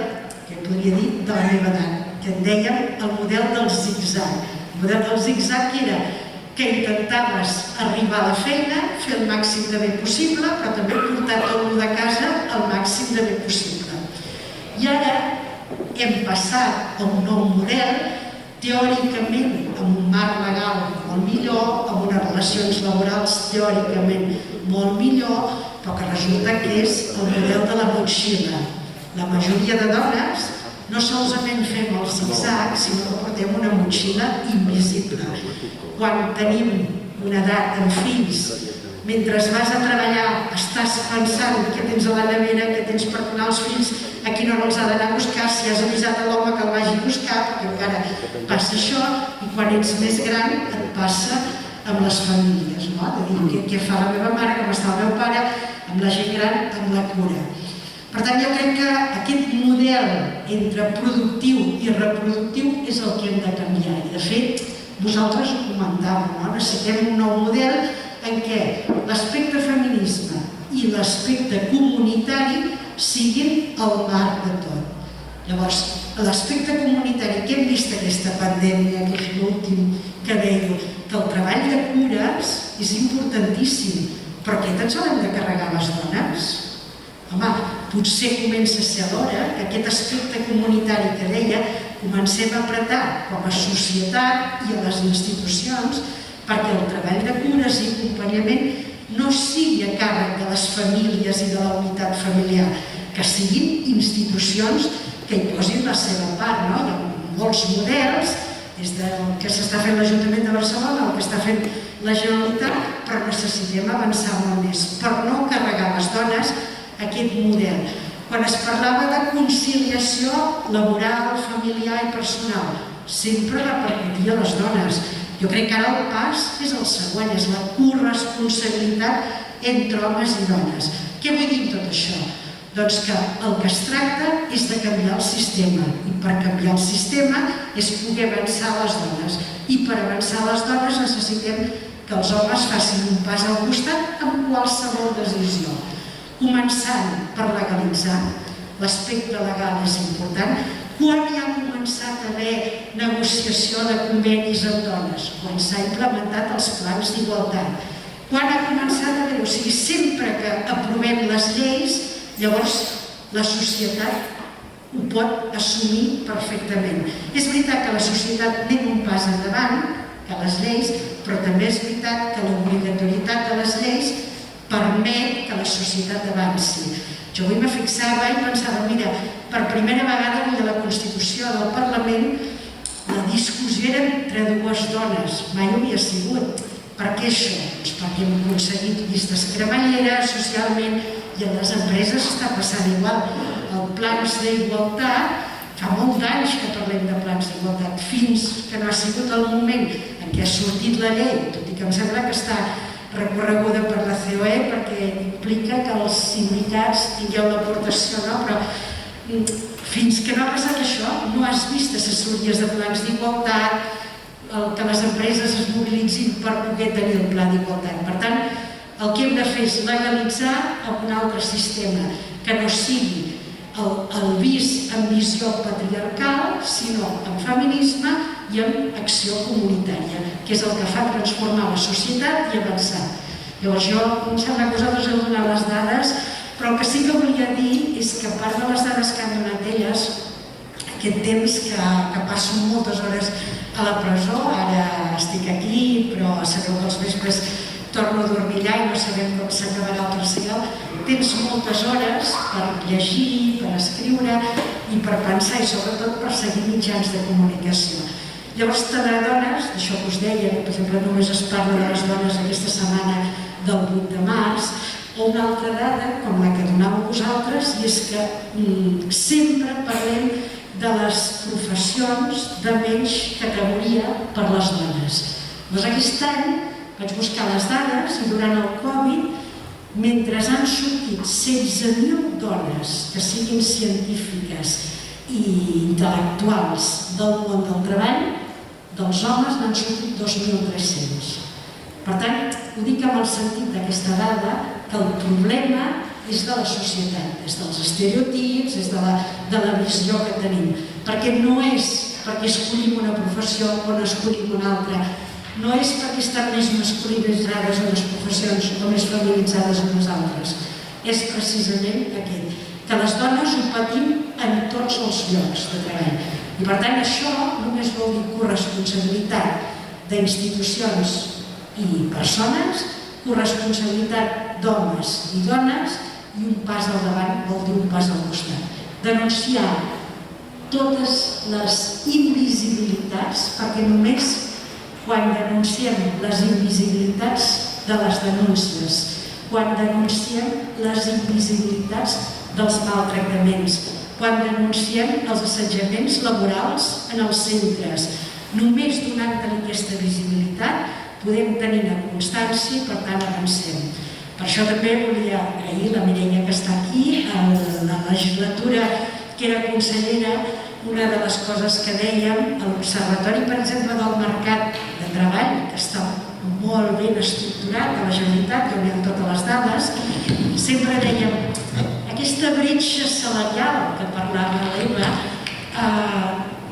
que podria dir, de la meva edat, que en dèiem el model del zig-zag. El model del zig-zag era que intentaves arribar a la feina, fer el màxim de bé possible, però també portar tot de casa el màxim de bé possible. I ara hem passat a un nou model, teòricament amb un marc legal molt millor, amb unes relacions laborals teòricament molt millor, però que resulta que és el model de la motxilla. La majoria de dones no solament fem el zig-zag, sinó que portem una motxilla invisible. Quan tenim una edat amb fills, mentre vas a treballar estàs pensant què tens a la nevera, què tens per donar als fills, a quina hora els ha d'anar a buscar, si has avisat a l'home que el vagi a buscar, perquè encara passa això, i quan ets més gran et passa amb les famílies, no? De dir què fa la meva mare, com està el meu pare, amb la gent gran, amb la cura. Per tant, jo crec que aquest model entre productiu i reproductiu és el que hem de canviar. I de fet, vosaltres ho comentàveu, no? Necessitem un nou model en què l'aspecte feminisme i l'aspecte comunitari siguin el marc de tot. Llavors, l'aspecte comunitari que hem vist aquesta pandèmia, que és l'últim que deia, que el treball de cures és importantíssim, però aquest ens l'hem de carregar les dones? Home, potser comença a ser l'hora que aquest aspecte comunitari que deia comencem a apretar com a societat i a les institucions perquè el treball de cures i acompanyament no sigui a càrrec de les famílies i de la unitat familiar, que siguin institucions que hi posin la seva part, no? Hi ha molts models, des del que s'està fent l'Ajuntament de Barcelona, el que està fent la Generalitat, però necessitem avançar molt més per no carregar les dones aquest model. Quan es parlava de conciliació laboral, familiar i personal, sempre repercutia a les dones. Jo crec que ara el pas és el següent, és la corresponsabilitat entre homes i dones. Què vull dir amb tot això? Doncs que el que es tracta és de canviar el sistema, i per canviar el sistema és poder avançar les dones. I per avançar les dones necessitem que els homes facin un pas al costat amb qualsevol decisió. Començant per legalitzar, l'aspecte legal és important. Quan hi ha començat a haver negociació de convenis amb dones? Quan s'ha implementat els plans d'igualtat. Quan ha començat a haver-ho? O sigui, sempre que aprovem les lleis, llavors la societat ho pot assumir perfectament. És veritat que la societat anem un pas endavant, que les lleis, però també és veritat que l'obligatorietat de les lleis permet que la societat avanci. Jo avui me fixava i pensava, mira, per primera vegada avui a la Constitució del Parlament la discussió era entre dues dones, mai ho havia sigut. Per què això? Doncs perquè hem aconseguit llistes cremalleres socialment i en les empreses està passant igual. El plans d'igualtat, fa molts anys que parlem de plans d'igualtat, fins que no ha sigut el moment en què ha sortit la llei, tot i que em sembla que està recorreguda per la COE perquè implica que els sindicats tingueu l'aportació, no? Però fins que no ha passat això no has vist assessories de plans d'igualtat, que les empreses es mobilitzin per poder tenir el pla d'igualtat. Per tant, el que hem de fer és legalitzar amb un altre sistema, que no sigui el vist amb visió patriarcal, sinó amb feminisme i amb acció comunitària, que és el que fa transformar la societat i avançar. Llavors jo em sembla que vosaltres heu donat les dades, però el que sí que volia dir és que a part de les dades que han donat elles, aquest temps que passo moltes hores a la presó, ara estic aquí, però sabeu que els vespres torno a dormir allà i no sabem com s'acabarà el tercer grau, tens moltes hores per llegir, per escriure i per pensar i sobretot per seguir mitjans de comunicació. Llavors, dones, d'això que us deia, per exemple, només es parla de les dones aquesta setmana del 8 de març, o una altra dada, com la que donàveu vosaltres, i és que sempre parlem de les professions de menys categoria per les dones. Doncs aquest any Vaig buscar les dades i durant el Covid, mentre han sortit 16.000 dones que siguin científiques i intel·lectuals del món del treball, dels homes n'han sortit 2.300. Per tant, ho dic amb el sentit d'aquesta dada, que el problema és de la societat, és dels estereotips, és de la visió que tenim. Perquè no és perquè escollim una professió o no escollim una altra, no és perquè estan més masculinitzades unes professions o més feminitzades unes altres. És precisament aquest, que les dones ho patim en tots els llocs de treball. I per tant això només vol dir corresponsabilitat d'institucions i persones, corresponsabilitat d'homes i dones i un pas al davant vol dir un pas al costat. Denunciar totes les invisibilitats, perquè només quan denunciem les invisibilitats de les denúncies, quan denunciem les invisibilitats dels maltractaments, quan denunciem els assetjaments laborals en els centres, només donant-li aquesta visibilitat podem tenir una constància i per tant avancem. Per això també volia agrair la Mireia que està aquí, a la legislatura que era consellera, una de les coses que dèiem, a l'Observatori, per exemple, del mercat de treball, que està molt ben estructurat a la Generalitat, que hi ha totes les dades, sempre dèiem, aquesta bretxa salarial que parlava l'Eva,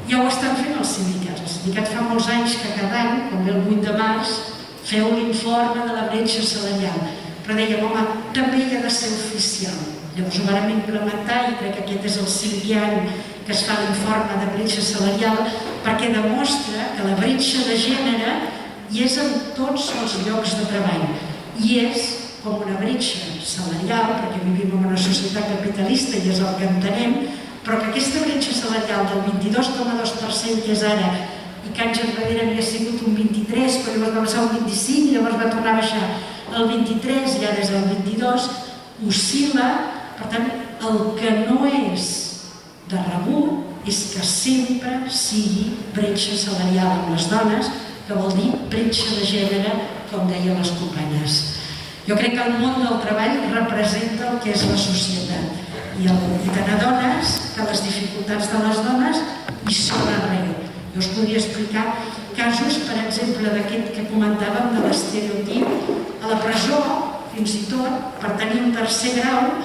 ja ho estan fent els sindicats. Els sindicats fa molts anys que cada any, com ve el 8 de març, feu l'informe de la bretxa salarial. Però dèiem, home, també hi ha de ser oficial. Llavors ho vam implementar i crec que aquest és el 5è any que es fa l'informe de bretxa salarial perquè demostra que la bretxa de gènere hi és en tots els llocs de treball. I és com una bretxa salarial, perquè vivim en una societat capitalista i és el que entenem, però que aquesta bretxa salarial del 22,2% que és ara i que anys enrere havia sigut un 23, però llavors va passar un 25 i llavors va tornar a baixar el 23 i ara és el 22, oscil·la. Per tant, el que no és de rebut és que sempre sigui bretxa salarial amb les dones, que vol dir bretxa de gènere, com deien les companyes. Jo crec que el món del treball representa el que és la societat i que n'adones que les dificultats de les dones hi són arreu. Jo us podria explicar casos, per exemple, d'aquest que comentàvem de l'estereotip. A la presó, fins i tot, per tenir un 3è grau,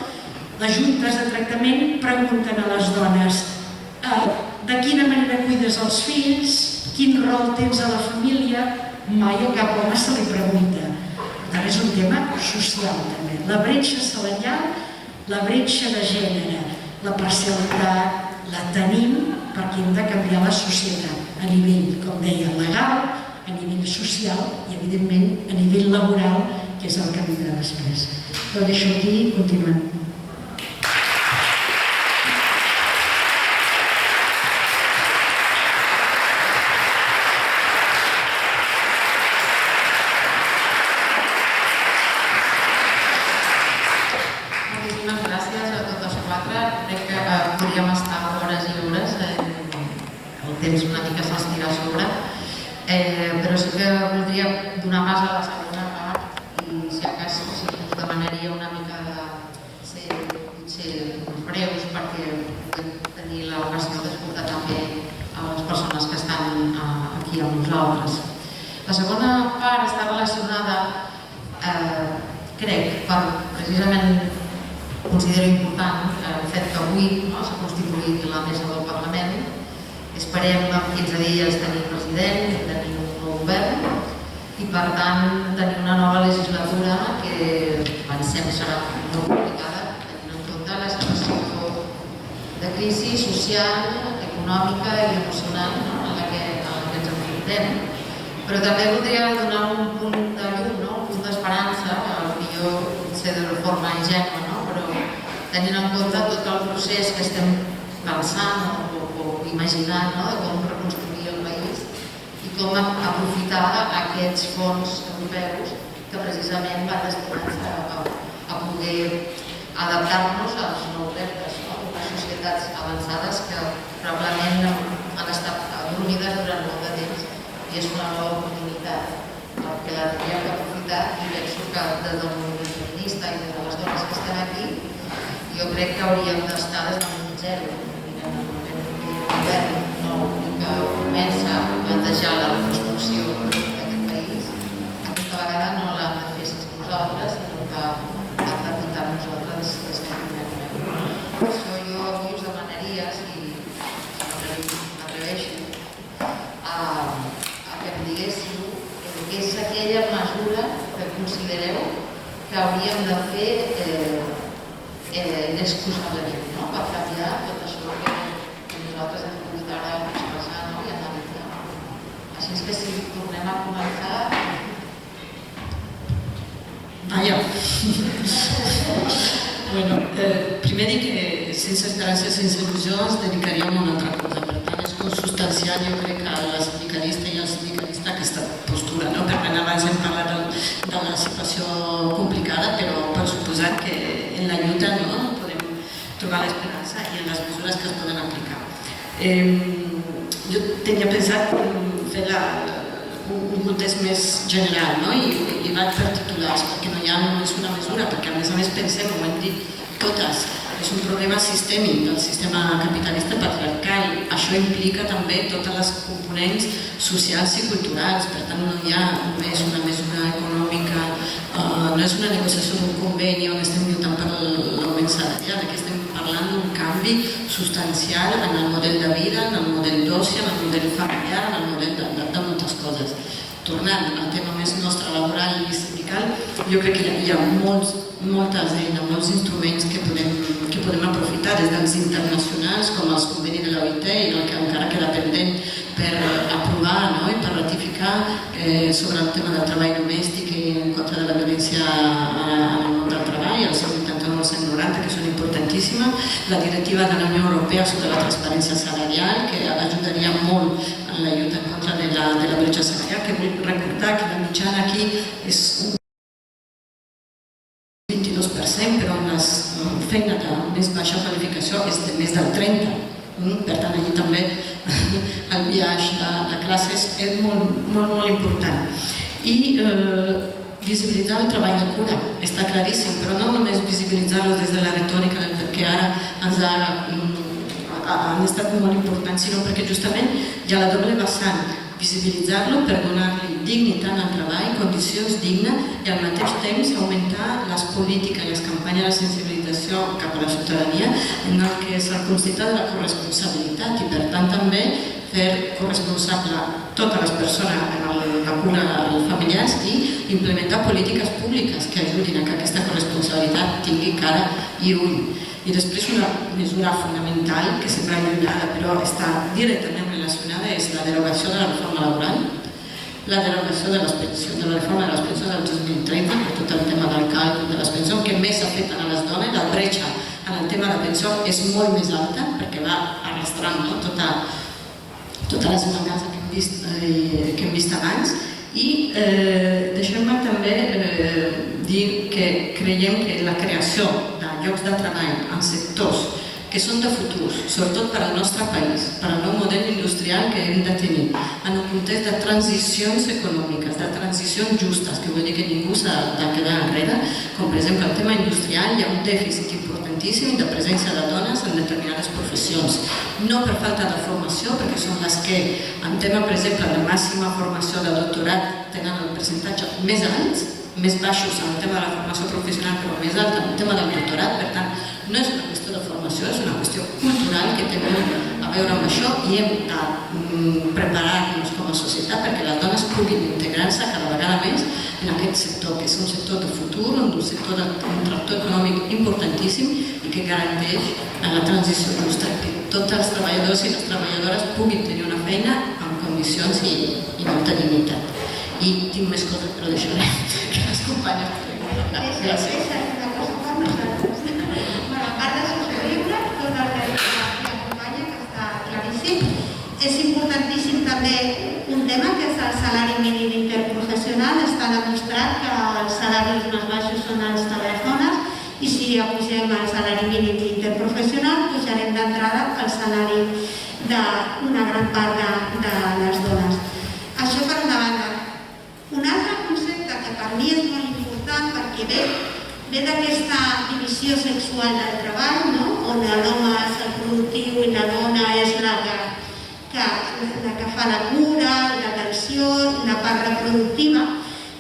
les juntes de tractament pregunten a les dones de quina manera cuides els fills, quin rol tens a la família, mai a cap home se li pregunta. Per tant, és un tema social també. La bretxa salarial, la bretxa de gènere, la parcialitat, la tenim perquè hem de canviar la societat a nivell, com deia, legal, a nivell social i, evidentment, a nivell laboral, que és el que vindrà després. Ho deixo aquí i continuem. Moltíssimes gràcies a totes quatre. Crec que podríem estar hores i hores. El temps una mica s'estira a sobre. Però sí que voldria donar pas a la segona part i si a cas us demanaria una mica de ser breus perquè podem tenir l'ocasió d'escoltar també a les persones que estan aquí amb nosaltres. La segona part està relacionada, crec, per precisament considero important el fet que avui s'ha constituït la mesa del Parlament. Esperem en 15 dies tenir president, tenir un nou govern i per tant tenir una nova legislatura que pensem serà molt complicada tenint en compte la situació de crisi social, econòmica i emocional en la que ens enfrontem. Però també voldria donar un punt de llum, un punt d'esperança, potser potser de forma ingènua, però tenint en compte tot el procés que estem pensant o imaginant de com reconstruir el país i com aprofitar aquests fons europeus que precisament van destinats a poder adaptar-nos als nous reptes, unes societats avançades que probablement han estat dormides durant molt de temps i és una nova oportunitat que la tindríem que aprofitar, i penso que des del moviment feminista i de les dones que estem aquí, jo crec que hauríem d'estar des del minut zero, en el moment que govern nou i que comença a plantejar la reconstrucció d'aquest país, aquesta vegada no l'hem de fer sense nosaltres, sinó que hem de comptar nosaltres des del primer moment. Per això jo avui us demanaria, si m'atreveixo, que em diguéssiu què és aquella mesura que considereu que hauríem de fer inexcusablement, per canviar tot això que nosaltres hem pogut ara expressar i analitzar. Així que si tornem a començar... Vaja. Bueno, primer dir que sense esperança, sense il·lusió ens dedicaríem a una altra cosa. Per tant, és consubstancial, jo crec, a la sindicalista i al sindicalista aquesta postura, no? Per tant, abans hem parlat de la situació complicada, però per suposat que en la lluita podem trobar l'esperança i en les mesures que es poden aplicar. Jo tenia pensat fer un context més general, i vaig per titulars, perquè no és una mesura, perquè a més pensem, ho hem dit totes, és un problema sistèmic del sistema capitalista patriarcal. Això implica també totes les components socials i culturals, per tant no hi ha només una mesura econòmica, no és una negociació d'un conveni on estem lluitant per l'augment salarial, aquí estem parlant d'un canvi substancial en el model de vida, en el model d'oci, en el model familiar, en el model de moltes coses. Tornant al tema més nostre laboral i sindical, jo crec que hi ha moltes eines, molts instruments que podem aprofitar, des dels internacionals com els convenis de l'OIT i el que encara queda pendent per aprovar i per ratificar sobre el tema del treball domèstic i en contra de la violència en el món del treball, el 189 i el 190, que són importantíssimes, la directiva de la Unió Europea sobre la transparència salarial, que ajudaria molt en la lluita en contra de la bretxa salarial, que vull recordar que la mitjana aquí és un 22%, però en la feina de més baixa qualificació és de més del 30%. Per tant, allí també el viatge de classes és molt important. I visibilitzar el treball de cura, està claríssim, però no només visibilitzar-lo des de la retòrica del perquè ara ens han estat molt importants, sinó perquè justament hi ha la doble vessant, visibilitzar-lo per donar-li dignitat al treball, condicions dignes i al mateix temps augmentar les polítiques i les campanyes de sensibilització cap a la ciutadania en el que s'ha constatat la corresponsabilitat i per tant també fer corresponsable totes les persones en la cura als familiars i implementar polítiques públiques que ajudin a que aquesta corresponsabilitat tingui cara i ull. I després una mesura fonamental que sempre ha allunyada però està directament relacionada és la derogació de la reforma laboral, la derogació de les pensions, de la reforma de les pensions del 2030, per tot el tema del càlcul de les pensions, que més afecten a les dones, la bretxa en el tema de pensió és molt més alta perquè va arrastrant totes les mancances que hem vist abans. I deixem-me també dir que creiem que la creació de llocs de treball en sectors que són de futur, sobretot per al nostre país, per al nou model industrial que hem de tenir, en un context de transicions econòmiques, de transicions justes, que vol dir que ningú s'ha de quedar enrere, com per exemple el tema industrial, hi ha un dèficit importantíssim de presència de dones en determinades professions, no per falta de formació, perquè són les que, en tema, per exemple, de màxima formació de doctorat, tenen el percentatge més alt, més baixos en el tema de la formació professional, però més alt en el tema del doctorat, per tant, no és una qüestió de formació, és una qüestió cultural que té molt a veure amb això i hem de preparar-nos com a societat perquè les dones puguin integrar-se cada vegada més en aquest sector, que és un sector de futur, un tractor econòmic importantíssim i que garanteix la transició justa, que tots els treballadors i les treballadores puguin tenir una feina amb condicions i molta dignitat. I tinc més coses, però deixaré que les companyes treguen. Gràcies. Una cosa per nosaltres. A part de subscriure tot el que diu la companya, que està claríssim, és importantíssim també un tema que és el salari mínim interprofessional. Està demostrat que els salaris més baixos són els de les dones i si apugem el salari mínim interprofessional pujarem d'entrada el salari d'una gran part de les dones. Això per una banda. Una altra que ve d'aquesta divisió sexual del treball, on l'home és el productiu i la dona és la que fa la cura, l'atenció, la part reproductiva.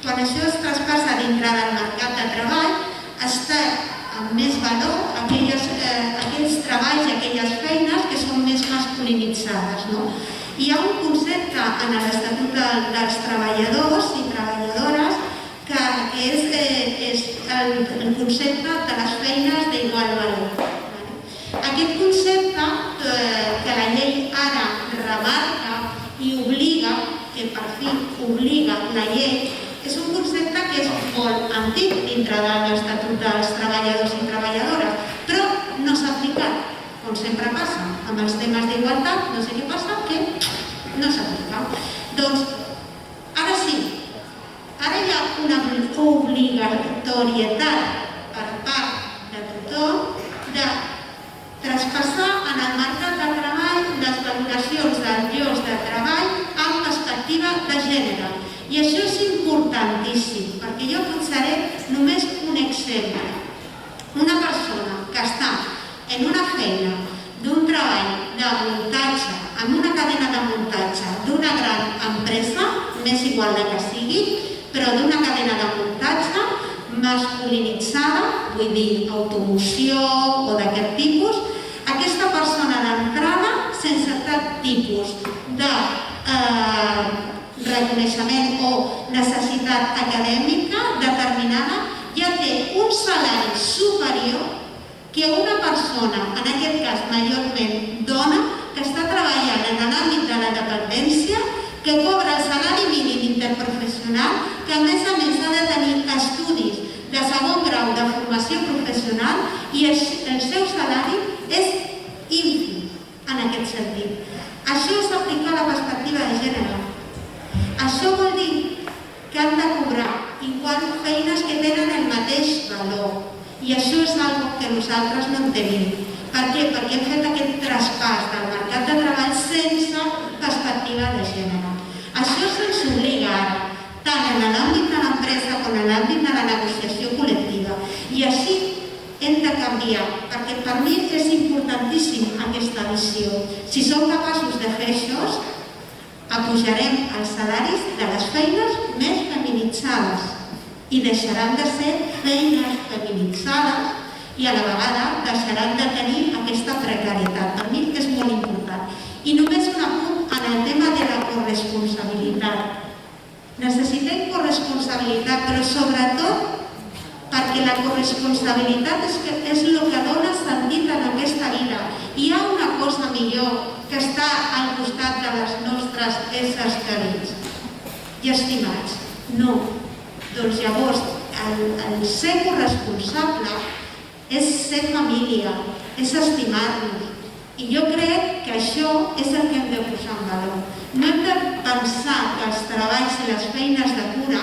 Quan això es traspassa dintre del mercat de treball, està amb més valor aquells treballs i aquelles feines que són més masculinitzades. Hi ha un concepte en l'Estatut dels Treballadors i Treballadores que és el concepte de les feines d'igual valor. Aquest concepte que la llei ara remarca i obliga, que per fi obliga la llei, és un concepte que és molt antic dintre de l'Estatut dels Treballadors i Treballadores, però no s'ha aplicat, com sempre passa. Amb els temes d'igualtat, no sé què passa, que no s'aplica. Doncs, ara sí, ara hi ha una obligatorietat per part de tothom de traspassar en el mercat de treball les valoracions dels llocs de treball amb perspectiva de gènere. I això és importantíssim, perquè jo posaré només un exemple. Una persona que està en una feina d'un treball de muntatge, en una cadena de muntatge d'una gran empresa, m'és igual la que sigui, però d'una cadena de muntatge masculinitzada, vull dir, automoció o d'aquest tipus, aquesta persona d'entrada, sense cap tipus de reconeixement o necessitat acadèmica determinada, ja té un salari superior que una persona, en aquest cas majorment dona, que està treballant en l'àmbit de la dependència, que cobra el salari mínim interprofessional, que a més ha de tenir estudis de segon grau de formació professional i el seu salari és ínfim en aquest sentit. Això és aplicar la perspectiva de gènere. Això vol dir que han de cobrar igual feines que tenen el mateix valor. I això és una cosa que nosaltres no en tenim. Per què? Perquè hem fet aquest traspàs del mercat de treball sense perspectiva de gènere. Això se'ns obliga ara, tant en l'àmbit de l'empresa com en l'àmbit de la negociació col·lectiva. I així hem de canviar, perquè per mi és importantíssim aquesta visió. Si som capaços de fer això, apujarem els salaris de les feines més feminitzades i deixaran de ser feines feminitzades i a la vegada deixaran de tenir aquesta precarietat. Per mi és molt important. I només un apunt en el tema de la corresponsabilitat. Necessitem corresponsabilitat, però sobretot perquè la corresponsabilitat és el que dona sentit en aquesta vida. Hi ha una cosa millor que està al costat de les nostres éssers querits i estimats? No. Doncs llavors, el ser corresponsable és ser família, és estimar-nos. I jo crec que això és el que hem de posar en valor. No hem de pensar que els treballs i les feines de cura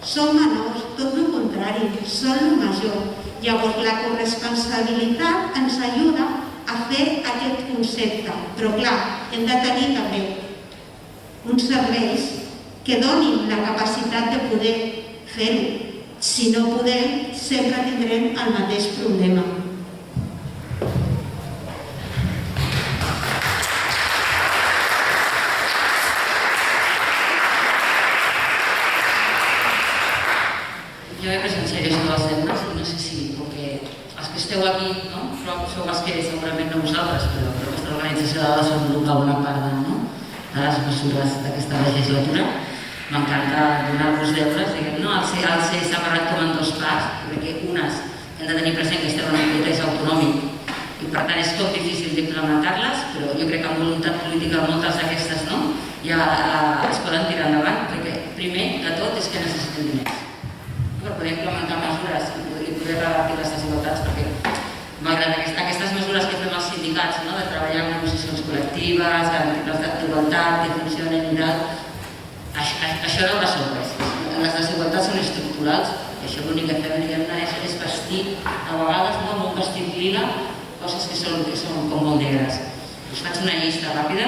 són menors, tot el contrari, són el major. Llavors, la corresponsabilitat ens ajuda a fer aquest concepte. Però, clar, hem de tenir també uns serveis que donin la capacitat de poder fer-ho. Si no podem, sempre tindrem el mateix problema. Jo he presenciat això de les deures i no sé si, perquè els que esteu aquí, sou els que segurament no vosaltres, però aquesta organització de dades desenvolupa bona part de les mesures d'aquesta legislatura. M'encanta donar-vos deures, diguem-ne, el ser separat com en dos parts, perquè unes hem de tenir present que estem en un context autonòmic i per tant és tot difícil d'implementar-les, però jo crec que amb voluntat política moltes d'aquestes ja es poden tirar endavant, perquè primer de tot és que necessitem diners per poder implementar mesures i poder revertir les desigualtats, perquè malgrat aquestes mesures que fem els sindicats, de treballar en negociacions col·lectives, garantir l'igualtat, que funcionen i tal, això no resol res. Les desigualtats són estructurals i això l'únic que fem és vestir, a vegades amb un vestit lila, coses que són com molt negres. Us faig una llista ràpida.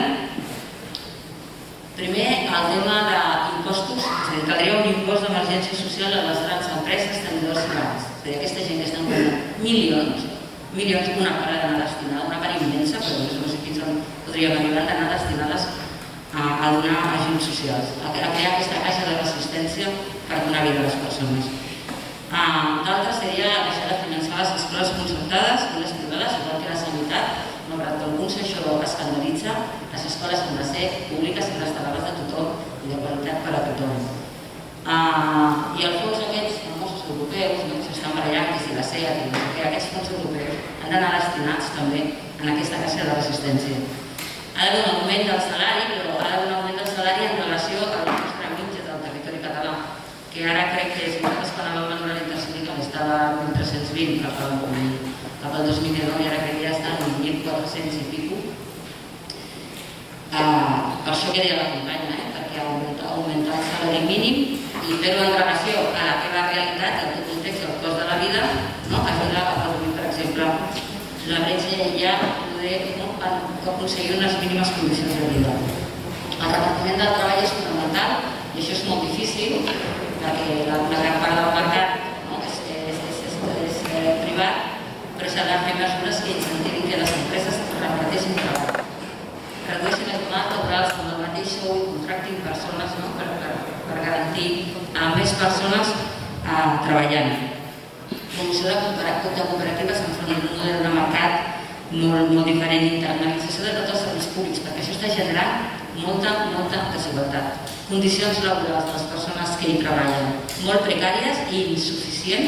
Primer, el tema d'impostos, és a dir, caldria un impost d'emergència social a les grans empreses. empreses, tenidors i bancs. És a dir, aquesta gent que estan guanyant milions, una part ha d'anar destinada, una part immensa, però no sé fins on podríem arribar, han d'anar destinades a donar ajuts socials, a crear aquesta caixa de resistència per donar vida a les persones. D'altre seria deixar de finançar les escoles concertades i les privades, igual que la sanitat, malgrat que alguns això escandalitza, les escoles han de ser públiques i restaurades de tothom i de qualitat per a tothom. I els fons aquests famosos europeus, que s'estan barallant, que si la SEA, que aquests fons europeus han d'anar destinats també en aquesta caixa de resistència. Ha d'haver un augment del salari, però ha d'haver un augment del salari en relació a la nostra mitja del territori català, que ara crec que si nosaltres quan vam valorar l'intersindical estava en 1.320 cap al 2019 i ara crec que ja està en 1.400 i pico. Per això que deia la companya, perquè augmentar el salari mínim i fer-ho en relació a la teva realitat, al teu context, al cost de la vida, ajuda a reduir, per exemple, la bretxa i ja poder aconseguir unes mínimes condicions de vida. El repartiment del treball és fonamental i això és molt difícil perquè la gran part del mercat és privat, però s'ha de fer mesures que incentivin que les empreses reparteixin treball. Redueixin les jornades laborals com el mateix sou i contractin persones per garantir més persones treballant. Promoció de cooperatives enfront d'un model de mercat molt diferent, internalització de tots els serveis públics, perquè això està generant molta desigualtat. Condicions laborals de les persones que hi treballen, molt precàries i insuficient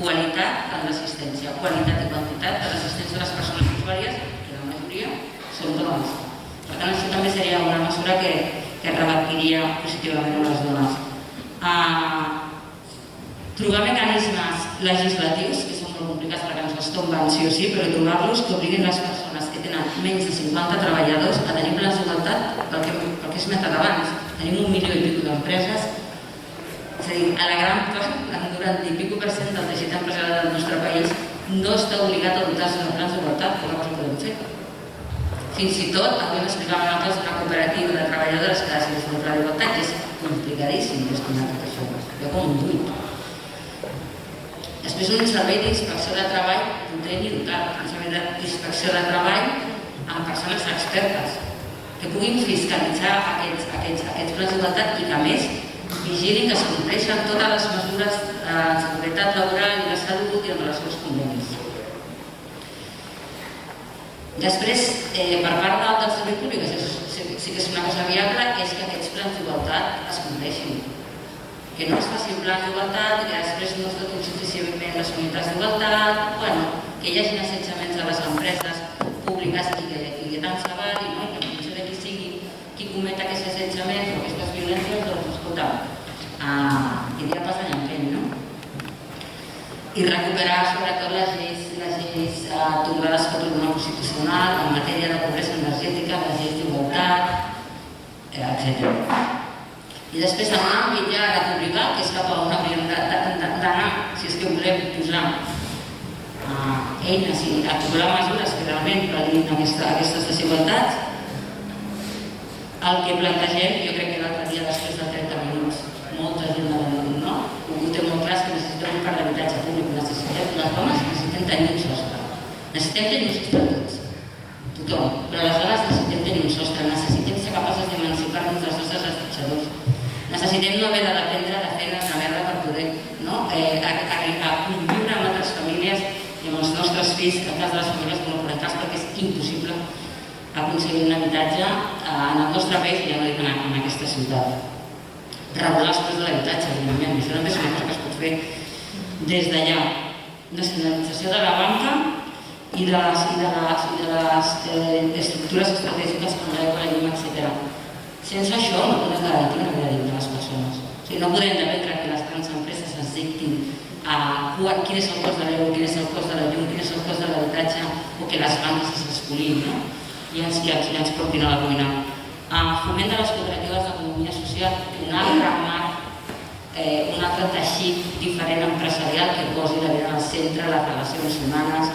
qualitat en l'assistència, qualitat i quantitat de l'assistència de les persones usuàries, que la majoria són dones. Per tant, això també seria una mesura que revertiria positivament en les dones. Trobar mecanismes legislatius, que són molt complicats perquè ens els tomben sí o sí, però trobar-los que obliguin les persones que tenen menys de 50 treballadors a tenir plans d'igualtat pel que he esmentat abans. Tenim 1 milió i pico d'empreses, és a dir, a la gran part, el 90% i pico del teixit empresarial del nostre país no està obligat a dotar-se de plans d'igualtat, com cosa podem fer. Fins i tot, avui m'explicava una cosa d'una cooperativa de treballadores que ha decidit fer un pla d'igualtat, que és complicadíssim gestionar tot això. Jo com un buit. Després un servei d'inspecció de treball potent i dotat, un servei d'inspecció de treball amb persones expertes que puguin fiscalitzar aquests plans d'igualtat i que a més vigilin que es compleixen totes les mesures de seguretat laboral i de salut i en relació als convenis. Després, per part del servei públic, sí que és una cosa viable, és que aquests plans d'igualtat es compleixin. Que no es faci un plan d'igualtat i que després no es dotin suficientment les unitats d'igualtat, que hi hagi assetjaments a les empreses públiques i que tant se val, i en funció de qui sigui qui comet aquests assetjaments o aquestes violències, doncs escolta, que dia passa any empeny, no? I recuperar sobretot les lleis tombades pel Tribunal Constitucional en matèria de pobresa energètica, les lleis d'igualtat, etc. I després en l'àmbit ja republicà, que és cap a on hauríem d'anar, si és que volem posar eines i acumular mesures que realment prevenin aquestes desigualtats, el que plantegem, jo crec que l'altre dia després de 30 minuts, molta gent ho té molt clar, que necessitem un parc d'habitatge públic, les dones necessitem tenir un sostre. Necessitem tenir un sostre tots, tothom, però les dones necessitem tenir un sostre, necessitem ser capaces d'emancipar-nos dels nostres escorxadors. Necessitem no haver de dependre de feines de merda per poder conviure amb altres famílies i amb els nostres fills, en el cas de les famílies monoparentals, perquè és impossible aconseguir un habitatge en el nostre país i ja no dic en aquesta ciutat. Regular els preus de l'habitatge, evidentment, això també és una cosa que es pot fer des d'allà. Nacionalització de la banca i de les estructures estratègiques com l'aigua, la llum, etc. Sense això no podem garantir una vida digna a les persones. No podem dependre que les grans empreses ens dictin quin és el cost de l'aigua, quin és el cost de la llum, quin és el cost de l'habitatge o que les banques es espolin i ens portin a la ruïna. Foment de les cooperatives d'economia social, un altre marc, un altre teixit diferent empresarial que posi la vida al centre, les relacions humanes,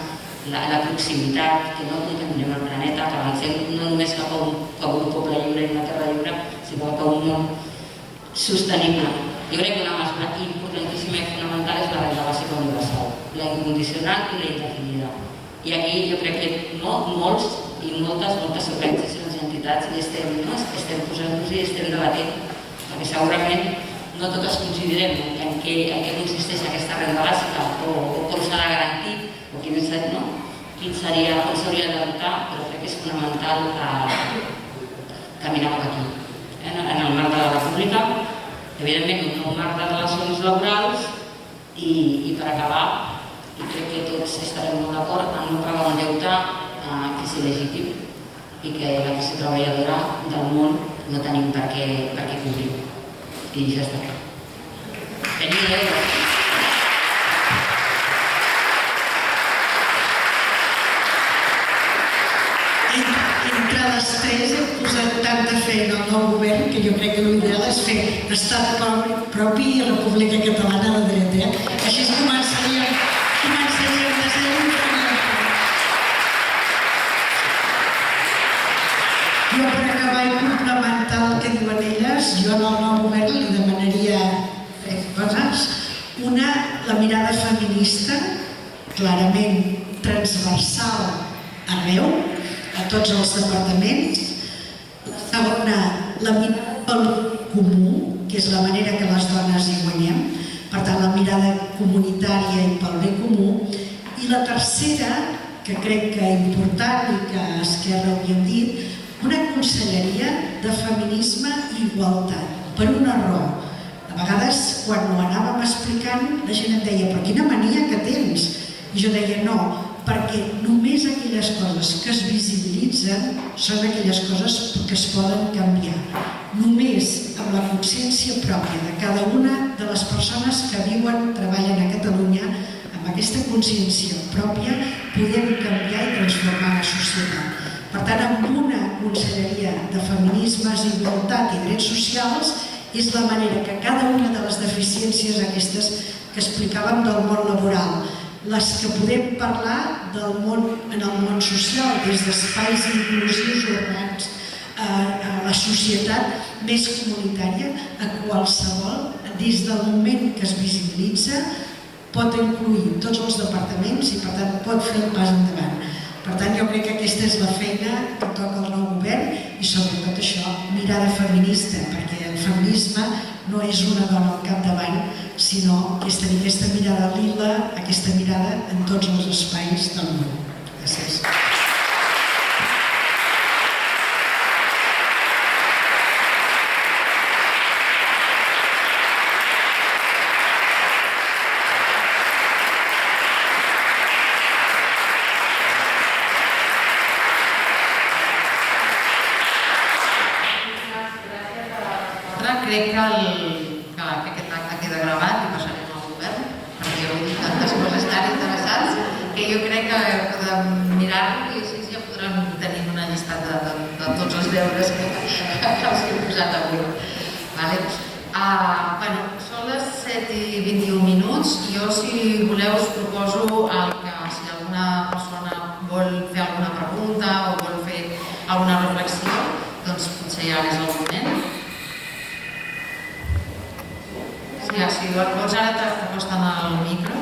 la proximitat, que no contaminem el planeta, que avancem no només cap a un poble lliure i una terra lliure, sinó cap a un món sostenible. Jo crec que una mesura importantíssima i fonamental fonamental és la renda bàsica universal, la incondicional i la indefinida. I aquí jo crec que molts i moltes organitzacions i entitats hi estem posant-nos i estem debatent, perquè segurament no totes considerem en què consisteix aquesta renda bàsica o com s'ha de garantir o com s'hauria de dotar, però crec que és fonamental caminar cap aquí. En el marc de la República, evidentment un nou marc de relacions laborals i per acabar, i crec que tots estarem molt d'acord en no pagar un deute que és il·legítim i que la classe treballadora del món no tenim per què cobrir. I ja està. Teniu deures. Entre les tres hem posat tanta feina al nou govern que jo crec que l'ideal és fer estat propi i República Catalana de dret. Així començaríem de zero i faríem. Jo per acabar i complementar el que diuen elles, jo al nou govern li demanaria tres coses. Una, la mirada feminista, clarament transversal arreu, a tots els departaments. La segona, la mirada pel comú, que és la manera que les dones hi guanyem, per tant la mirada comunitària i pel bé comú. I la tercera, que crec que és important i que a Esquerra ho havíem dit, una conselleria de feminisme i igualtat, per una raó. A vegades, quan ho anàvem explicant, la gent em deia, però quina mania que tens? I jo deia, no, perquè només aquelles coses que es visibilitzen són aquelles coses que es poden canviar. Només amb la consciència pròpia de cada una de les persones que viuen, treballen a Catalunya, amb aquesta consciència pròpia podem canviar i transformar la societat. Per tant, amb una conselleria de feminismes, igualtat i drets socials és la manera que cada una de les deficiències aquestes que explicàvem del món laboral, les que podem parlar del món en el món social, des d'espais inclusius urbans a la societat més comunitària, a qualsevol, des del moment que es visibilitza, pot incluir tots els departaments i per tant pot fer el pas endavant. Per tant, jo crec que aquesta és la feina que toca al nou govern i sobretot això, mirada feminista, perquè el feminisme no és una dona al capdavant, sinó que és tenir aquesta mirada lila, aquesta mirada en tots els espais del món. Gràcies. Crec que aquest acte queda gravat i passarem al govern, perquè heu dit tantes coses tan interessants que jo crec que podem mirar-ho i així ja podrem tenir una llista de tots els deures que els he posat avui. Són les 7:21. Jo, si voleu, us proposo que si alguna persona vol fer alguna pregunta o vol fer alguna reflexió, doncs potser ara és el moment. Si vols ara t'acosten al micro.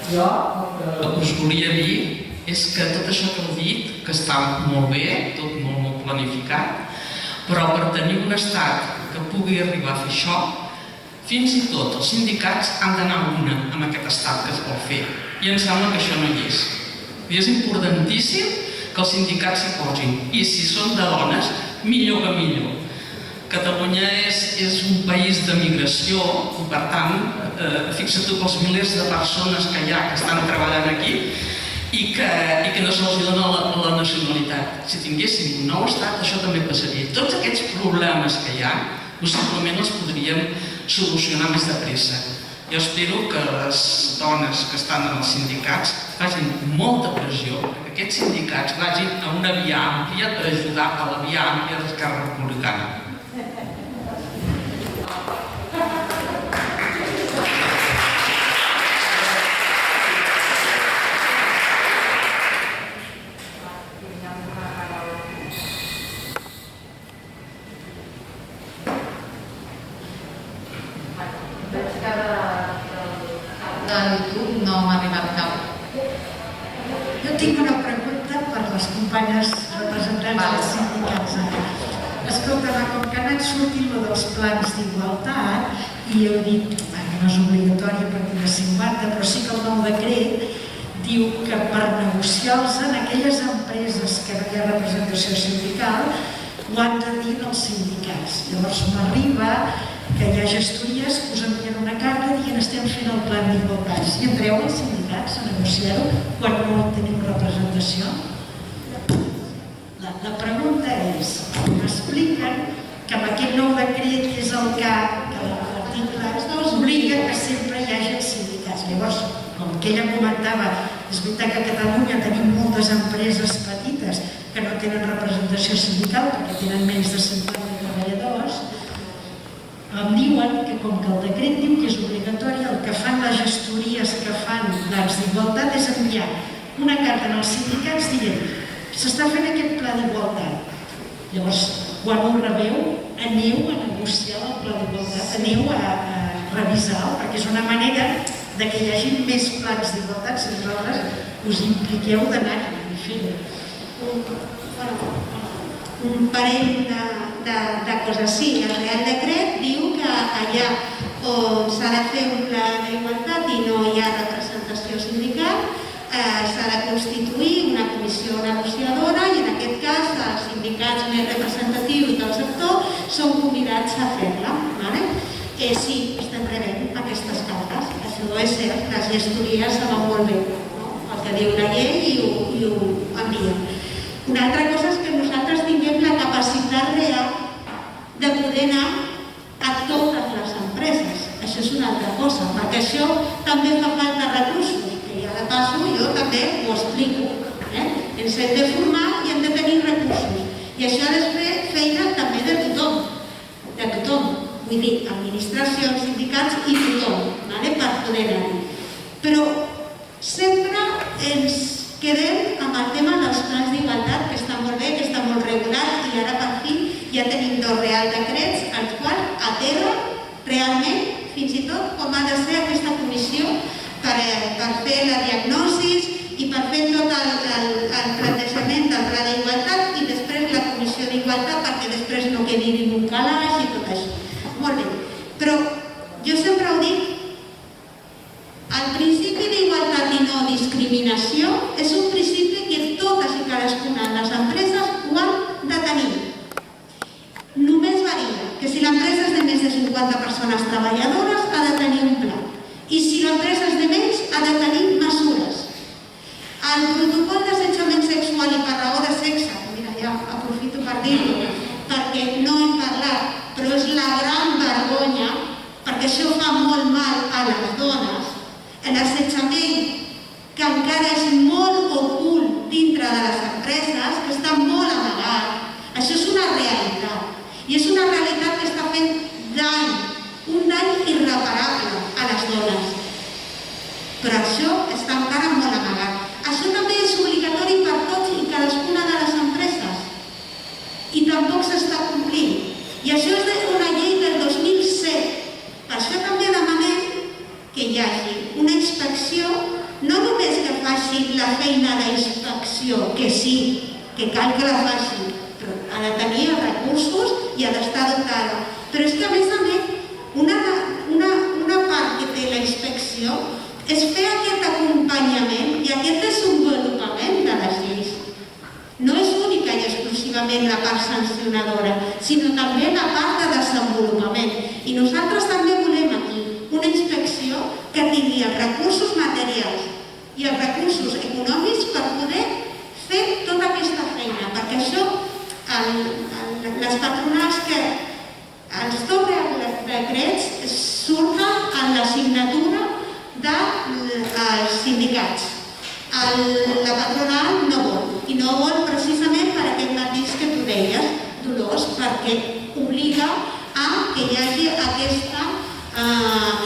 Jo el que us volia dir és que tot això que heu dit, que està molt bé, tot molt planificat, però per tenir un estat que pugui arribar a fer això, fins i tot els sindicats han d'anar amb aquest estat que es vol fer. I em sembla que això no hi és. I és importantíssim que els sindicats s'hi posin. I si són de dones, millor que millor. Catalunya és un país de migració i, per tant, fixa't tu pels milers de persones que hi ha que estan treballant aquí i que no se'ls dona la nacionalitat. Si tinguéssim un nou estat, això també passaria. Tots aquests problemes que hi ha, possiblement els podríem solucionar més de pressa. Jo espero que les dones que estan en els sindicats facin molta pressió perquè aquests sindicats vagin a una via àmplia per ajudar a la via àmplia d'Esquerra Republicana. de YouTube no m'ha arribat cap. Jo tinc una pregunta per les companyes representants dels sindicats ara. Escolta, com que ha anat sortint dels plans d'igualtat i heu dit que no és obligatori a partir de 50, però sí que el nou decret diu que per negociar-los en aquelles empreses que no hi ha representació sindical ho han de dir els sindicats. Llavors m'arriba que hi ha gestories que us envien una carta dient estem fent el plan d'igualtat. Si entreu als sindicats a negociar-ho quan no tenim representació? La pregunta és, m'expliquen que amb aquest nou decret que és el CAP, que l'article obliga que sempre hi hagi els sindicats. Llavors, com que ella comentava, és veritat que a Catalunya tenim moltes empreses petites que no tenen representació sindical perquè tenen menys de 50 treballadors, em diuen que com que el decret diu que és obligatori, el que fan les gestories que fan plans d'igualtat és enviar una carta als sindicats dient s'està fent aquest pla d'igualtat. Llavors, quan ho rebeu, aneu a negociar el pla d'igualtat, aneu a revisar-lo, perquè és una manera de que hi hagi més plans d'igualtat si vosaltres us impliqueu d'anar a fer-ho. Un parell de coses. Sí, el Real Decret diu que allà on s'ha de fer un pla d'igualtat i no hi ha representació sindical, s'ha de constituir una comissió negociadora i en aquest cas els sindicats més representatius del sector són convidats a fer-la. Sí, estem rebent aquestes cartes. Això és cert, les gestories saben molt bé el que diu la llei i ho envien. Una altra cosa és que nosaltres tinguem la capacitat real de poder anar a totes les empreses. Això és una altra cosa, perquè això també fa falta recursos, que ja de passo jo també ho explico. Ens hem de formar i hem de tenir recursos. I això ha de fer feina també de tothom. De tothom. Vull dir, administracions, sindicats i tothom, per poder anar-hi. Però sempre ens quedem amb el tema dels plans d'igualtat, que està molt bé, que està molt regulat, i ara per fi ja tenim 2 Real Decrets, els quals aterren realment, fins i tot, com ha de ser aquesta comissió per fer la diagnosi i per fer tot el plantejament del pla d'igualtat i després la comissió d'igualtat perquè després no quedi ningú calaix i tot això. Molt bé, però jo sempre ho dic, el principi d'igualtat i no discriminació és un principi que totes i cadascuna de les empreses ho han de tenir. Només varia que si l'empresa és de més de 50 persones treballadores ha de tenir un pla i si l'empresa és de menys ha de tenir mesures. El protocol d'assetjament sexual i per raó de sexe, mira, ja aprofito per dir-ho, perquè no hem parlat, però és la gran vergonya, perquè això fa molt mal a les dones, l'assetjament que encara és molt ocult dintre de les empreses, que està molt amagat. Això és una realitat. I és una realitat que està fent dany, un dany irreparable a les dones. Però això està encara molt amagat. Això també és obligatori per tots i cadascuna de les empreses. I tampoc s'està complint. I això és una llei del 2007. Per això també demanem que hi hagi una inspecció, no només que faci la feina d'inspecció, que sí, que cal que la faci, però ha de tenir els recursos i ha d'estar dotada. Però és que a més, una part que té la inspecció és fer aquest acompanyament i aquest desenvolupament de les lleis. No és única i exclusivament la part sancionadora, sinó també la part de desenvolupament. I nosaltres també volem aquí una inspecció que tingui els recursos materials i els recursos econòmics per poder fer tota aquesta feina, perquè això, les patronals que els 2 decrets surten en la signatura dels sindicats. La patronal no vol, i no vol precisament per aquest matís que tu deies, Dolors, perquè obliga a que hi hagi aquesta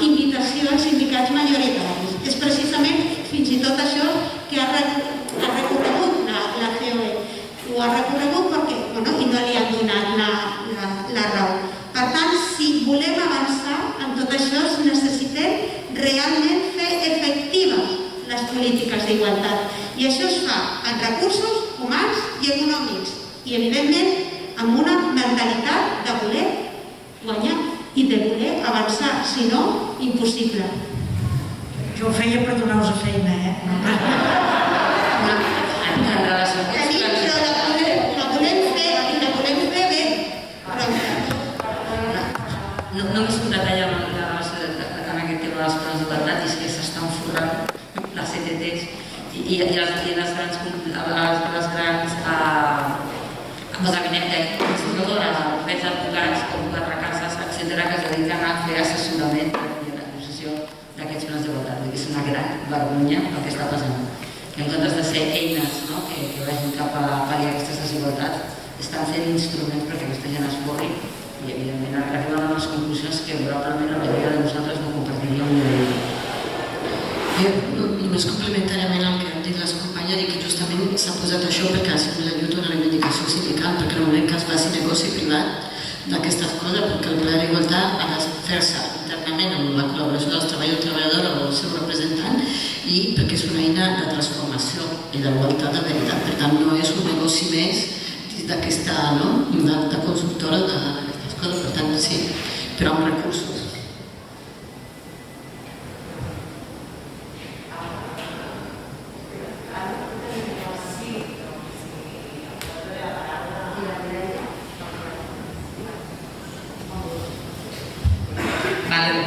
invitació als sindicats majoritaris. És precisament fins i tot això que ha recorregut la COE. Ho ha recorregut perquè i no li han donat la raó. Per tant, si volem avançar en tot això, necessitem realment fer efectiu polítiques d'igualtat. I això es fa en recursos humans i econòmics i, evidentment, amb una mentalitat de voler guanyar i de voler avançar, si no, impossible. Jo ho feia per donar-vos feina, En relació amb Tenim, però la volem fer i la volem fer bé. No m'he escoltat allà en aquest tema de les coses d'igualtat i és que s'estan forrant les CTTs i les grans consultores, bufets d'advocats com Quatre Cases, etcètera, que es dediquen a fer assessorament i a l'acusació d'aquests plans d'igualtat. És una gran vergonya el que està passant. I en comptes de ser eines que vagin cap a pal·liar aquestes desigualtats, estan fent instruments perquè aquesta gent es forri i, evidentment, arriben a unes conclusions que probablement la majoria de nosaltres no compartiríem ni de dir. Jo, només complementàriament al que han dit les companyes, dic que justament s'ha posat això perquè ha sigut l'ajut a una reivindicació sindical, perquè no volem que es faci negoci privat d'aquestes coses, perquè el pla d'igualtat ha de fer-se internament amb la col·laboració dels treballadors i treballadores o del seu representant i perquè és una eina de transformació i d'igualtat de veritat. Per tant, no és un negoci més d'aquesta de consultora d'aquestes coses, per tant, sí, però amb recursos.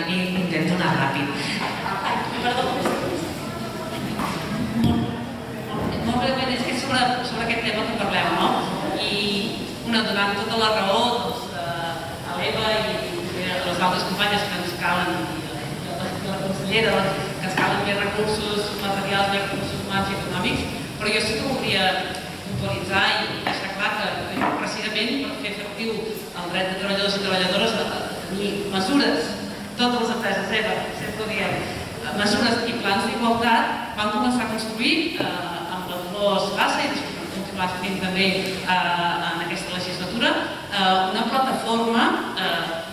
Intento anar ràpid. Molt breument, és que és sobre aquest tema que parleu, no? I donant tota la raó a l'Eva i a les altres companyes que ens calen, i a la consellera, que ens calen més recursos materials, més recursos humans i econòmics, però jo sí que voldria puntualitzar i deixar clar que precisament per fer efectiu el dret de treballadors i treballadores a tenir mesures, totes les empreses EVA, sempre ho diem, mesures i plans d'igualtat van començar a construir amb la Dolors Bassa i després vam continuar fent també en aquesta legislatura una plataforma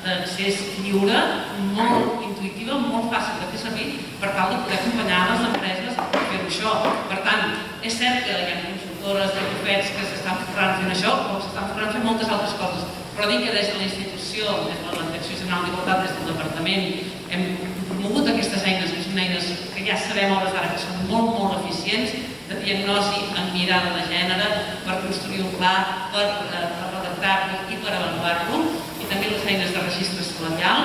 d'accés lliure molt intuïtiva, molt fàcil de fer servir per tal de poder acompanyar les empreses a fer això. Per tant, és cert que hi ha consultores de bufets que s'estan forrant fent això, com s'estan forrant fent moltes altres coses, però dic que des de la institució, des de la Direcció General d'Igualtat, des del Departament, hem promogut aquestes eines, que són eines que ja sabem a hores d'ara que són molt eficients, de diagnosi amb mirada de gènere, per construir un pla, per redactar-lo i per avaluar-lo, i també les eines de registre salarial.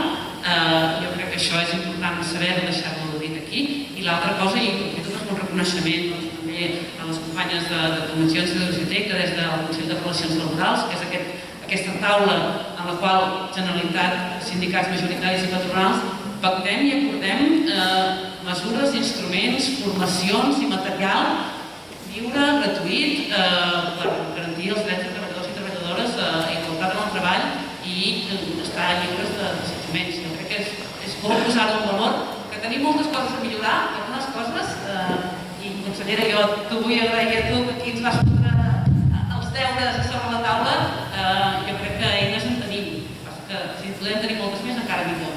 Jo crec que això és important saber-ho, deixar-lo dit aquí. I l'altra cosa, i aprofito per fer un reconeixement també a les companyes de comissions de l'UCT, que des del Consell de Relacions Laborals, que és aquesta taula en la qual Generalitat, sindicats majoritaris i patronals pactem i acordem mesures, instruments, formacions i material lliure, gratuït, per garantir els drets de treballadors i treballadores a igualtat en el treball i estar lliures d'assetjaments. Jo crec que és molt posar-ho en valor, que tenim moltes coses a millorar, algunes coses, i consellera, jo t'ho vull agrair a tu, que aquí ens vas posar els deures a sobre la taula. Jo crec que eines en tenim, que si podem tenir moltes més encara millor.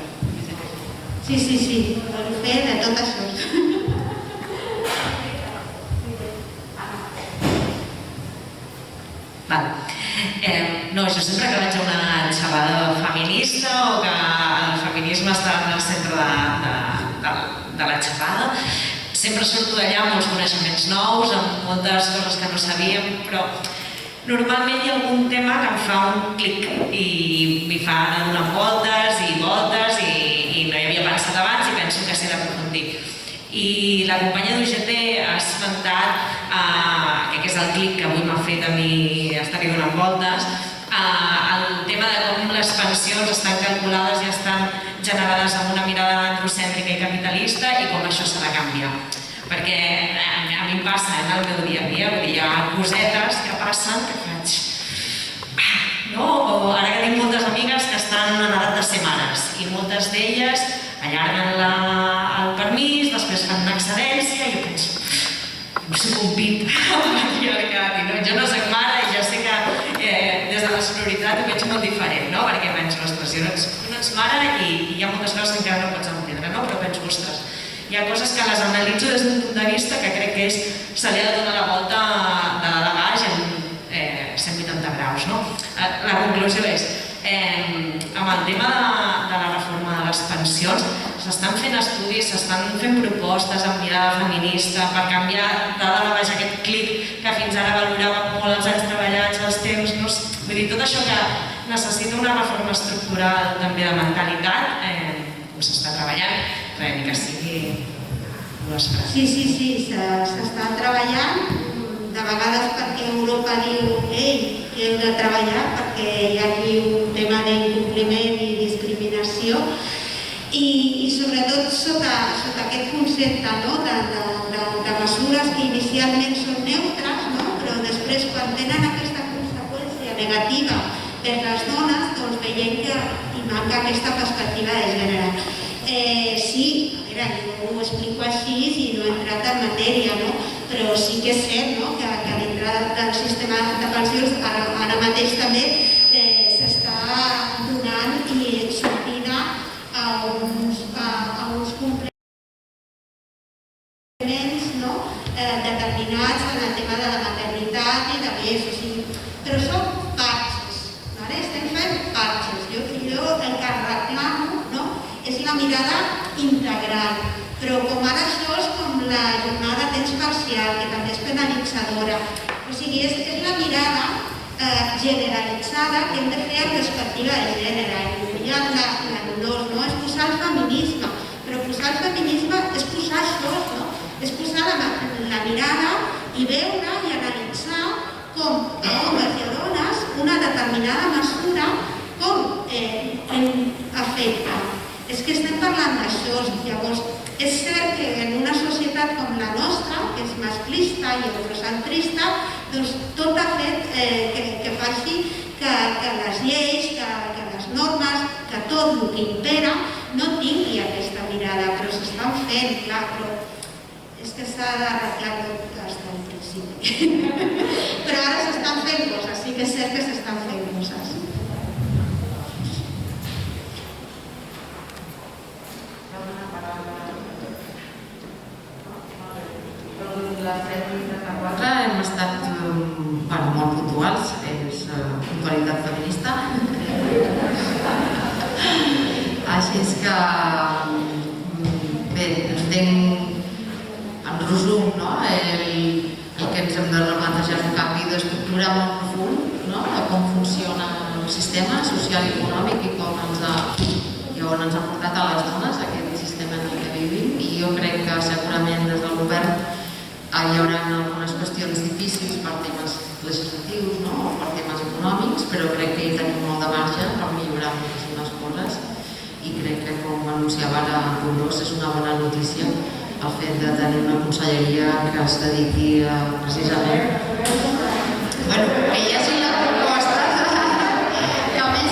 Sí, per fer de tot això. No, jo sempre que vaig a una xerrada feminista o que el feminisme està en el centre de la xerrada, sempre surto d'allà amb molts coneixements nous, amb moltes coses que no sabíem, però normalment hi ha algun tema que em fa un clic i m'hi fa anar donant voltes i no hi havia pensat abans i penso que s'hi ha d'aprofundir. I la companya d'UGT ha esmentat, que és el clic que avui m'ha fet a mi estar-hi donant voltes, el tema de com les pensions estan calculades i estan generades amb una mirada androcèntrica i capitalista i com això s'ha de canviar. Perquè a mi em passa en el meu dia a dia, hi ha cosetes que passen que faig... O ara que tinc moltes amigues que estan en edat de ser mares i moltes d'elles allarguen el permís, després fan una excedència i jo penso, no soc un pit amb patriarcat, jo no soc mare i jo sé que des de la sororitat ho veig molt diferent, perquè penso, ostres, no ets mare i hi ha moltes coses que encara no pots entendre, però penso, ostres, hi ha coses que les analitzo des d'un punt de vista que crec que se li ha de donar la volta de dalt a baix en 180 graus. La conclusió és, amb el tema de la reforma de les pensions, s'estan fent estudis, s'estan fent propostes amb mirada feminista per canviar de dalt a baix aquest clic que fins ara valorava molt els anys treballats, els temps, vull dir, tot això que necessita una reforma estructural també de mentalitat, s'està treballant, ni que sigui dues frases. Sí, s'està treballant, de vegades perquè Europa diu ei, que hem de treballar perquè hi ha aquí un tema d'incompliment i discriminació i sobretot sota aquest concepte de mesures que inicialment són neutres, però després quan tenen aquesta conseqüència negativa per les dones, doncs veiem que hi manca aquesta perspectiva de gènere. Sí, jo ho explico així i no he entrat en matèria, però sí que és cert que dintre del sistema de pensions ara mateix també s'està donant i sortint a uns complements determinats en el tema de la maternitat i de més, però són parxes, estem fent parxes. Jo el que reclamo és la mirada integral, però com ara això és com la jornada de temps parcial, que també és penalitzadora. O sigui, és la mirada generalitzada que hem de fer amb perspectiva de gènere. Hi ha la dolor, és posar el feminisme, però posar el feminisme és posar això, és posar la mirada i veure i analitzar com a homes i a dones una determinada mesura com afecta. És que estem parlant d'això, llavors és cert que en una societat com la nostra, que és masclista i eurocentrista, doncs tot ha fet que faci que les lleis, que les normes, que tot el que impera no tingui aquesta mirada, però s'estan fent, clar, però és que s'ha d'arreglar tot des del principi. Però ara s'estan fent coses, sí que és cert que s'estan fent coses. La 334 hem estat molt puntuals, és puntualitat feminista. Així és que, bé, entenc en resum, el que ens hem de replantejar és un canvi d'estructura molt profund, de com funciona el sistema social i econòmic i on ens ha portat a les dones aquest sistema en el que vivim, i jo crec que segurament des del govern hi haurà algunes qüestions difícils per temes legislatius o per temes econòmics, però crec que hi tenim molt de marge per millorar moltíssimes coses i crec que, com anunciava ara Dolors, és una bona notícia el fet de tenir una conselleria que es dediqui precisament que hi hagi la proposta que a més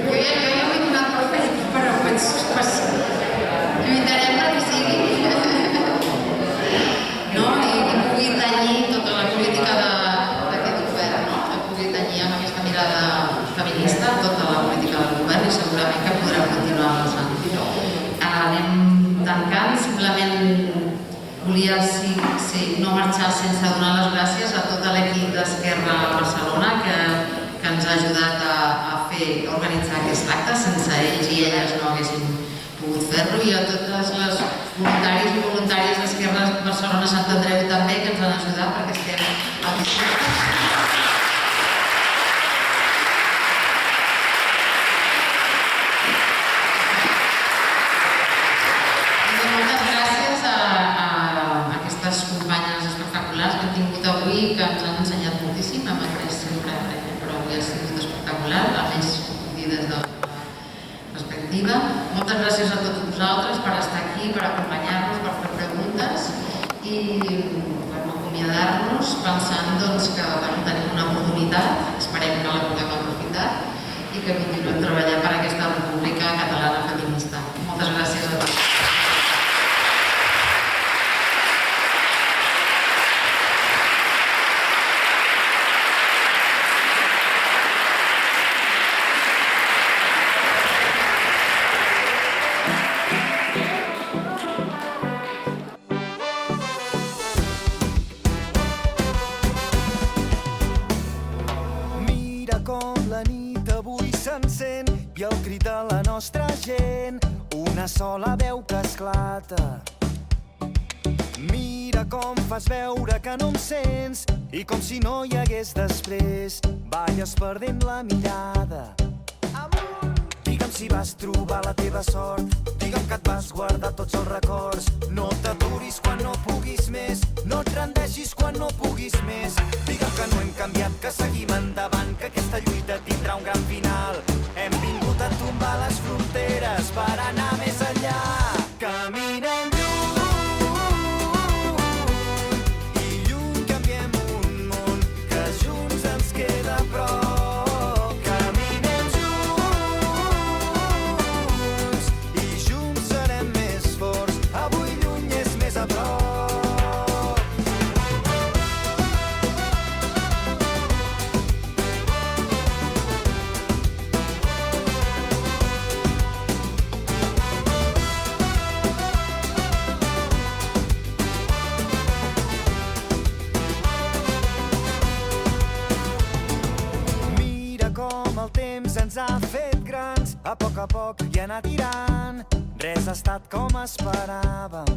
jo ja m'he donat per fet, però lluitarem perquè sigui i pugui tenyir tota la política d'aquest govern, que pugui tenyir amb aquesta mirada feminista tota la política del govern i segurament que podrà continuar avançant. Anem tancant, simplement volia no marxar sense donar les gràcies a tot l'equip d'Esquerra Barcelona que ens ha ajudat a organitzar aquest acte. Sense ells i elles no haguéssim pogut fer-lo, i a totes les voluntaris i voluntàries d'Esquerra Barcelona Sant Andreu també, que ens han ajudat perquè estem al districte. Moltes gràcies a aquestes companyes espectaculars que hem tingut avui, que ens han ensenyat moltíssim, hem après sempre, però avui ha sigut espectacular, almenys dir des de la perspectiva. Moltes gràcies a tots vosaltres per estar aquí, per acompanyar-nos, per fer preguntes i per acomiadar-nos pensant que tenim una oportunitat, esperem que la puguem aprofitar i que continuem treballant per aquesta República Catalana Feminista. Moltes gràcies a tots. nostra gent, una sola veu que esclata. Mira com fas veure que no em sents i com si no hi hagués després, balles perdent la mirada. Digue'm si vas trobar la teva sort, digue'm que et vas guardar tots els records. No t'aturis quan no puguis més, no et rendeixis quan no puguis més. Digue'm que no hem canviat, que seguim endavant, que aquesta lluita tindrà un gran final. Hem vingut a tombar les fronteres per anar més enllà. Caminem queda prop. Caminem junts i junts serem més forts. Avui lluny és més a prop. Com el temps ens ha fet grans, a poc i anar tirant, res ha estat com esperàvem.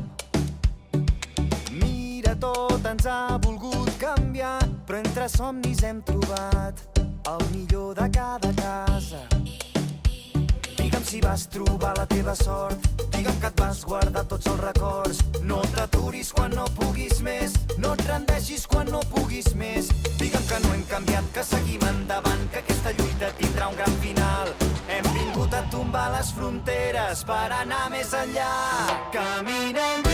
Mira, tot ens ha volgut canviar, però entre somnis hem trobat el millor de cada casa. Digue'm si vas trobar la teva sort, digue'm que et vas guardar tots els records. No t'aturis quan no puguis més, no et rendeixis quan no puguis més. Digue'm que no hem canviat, que seguim endavant, que aquesta lluita tindrà un gran final. Hem vingut a tombar les fronteres per anar més enllà. Caminem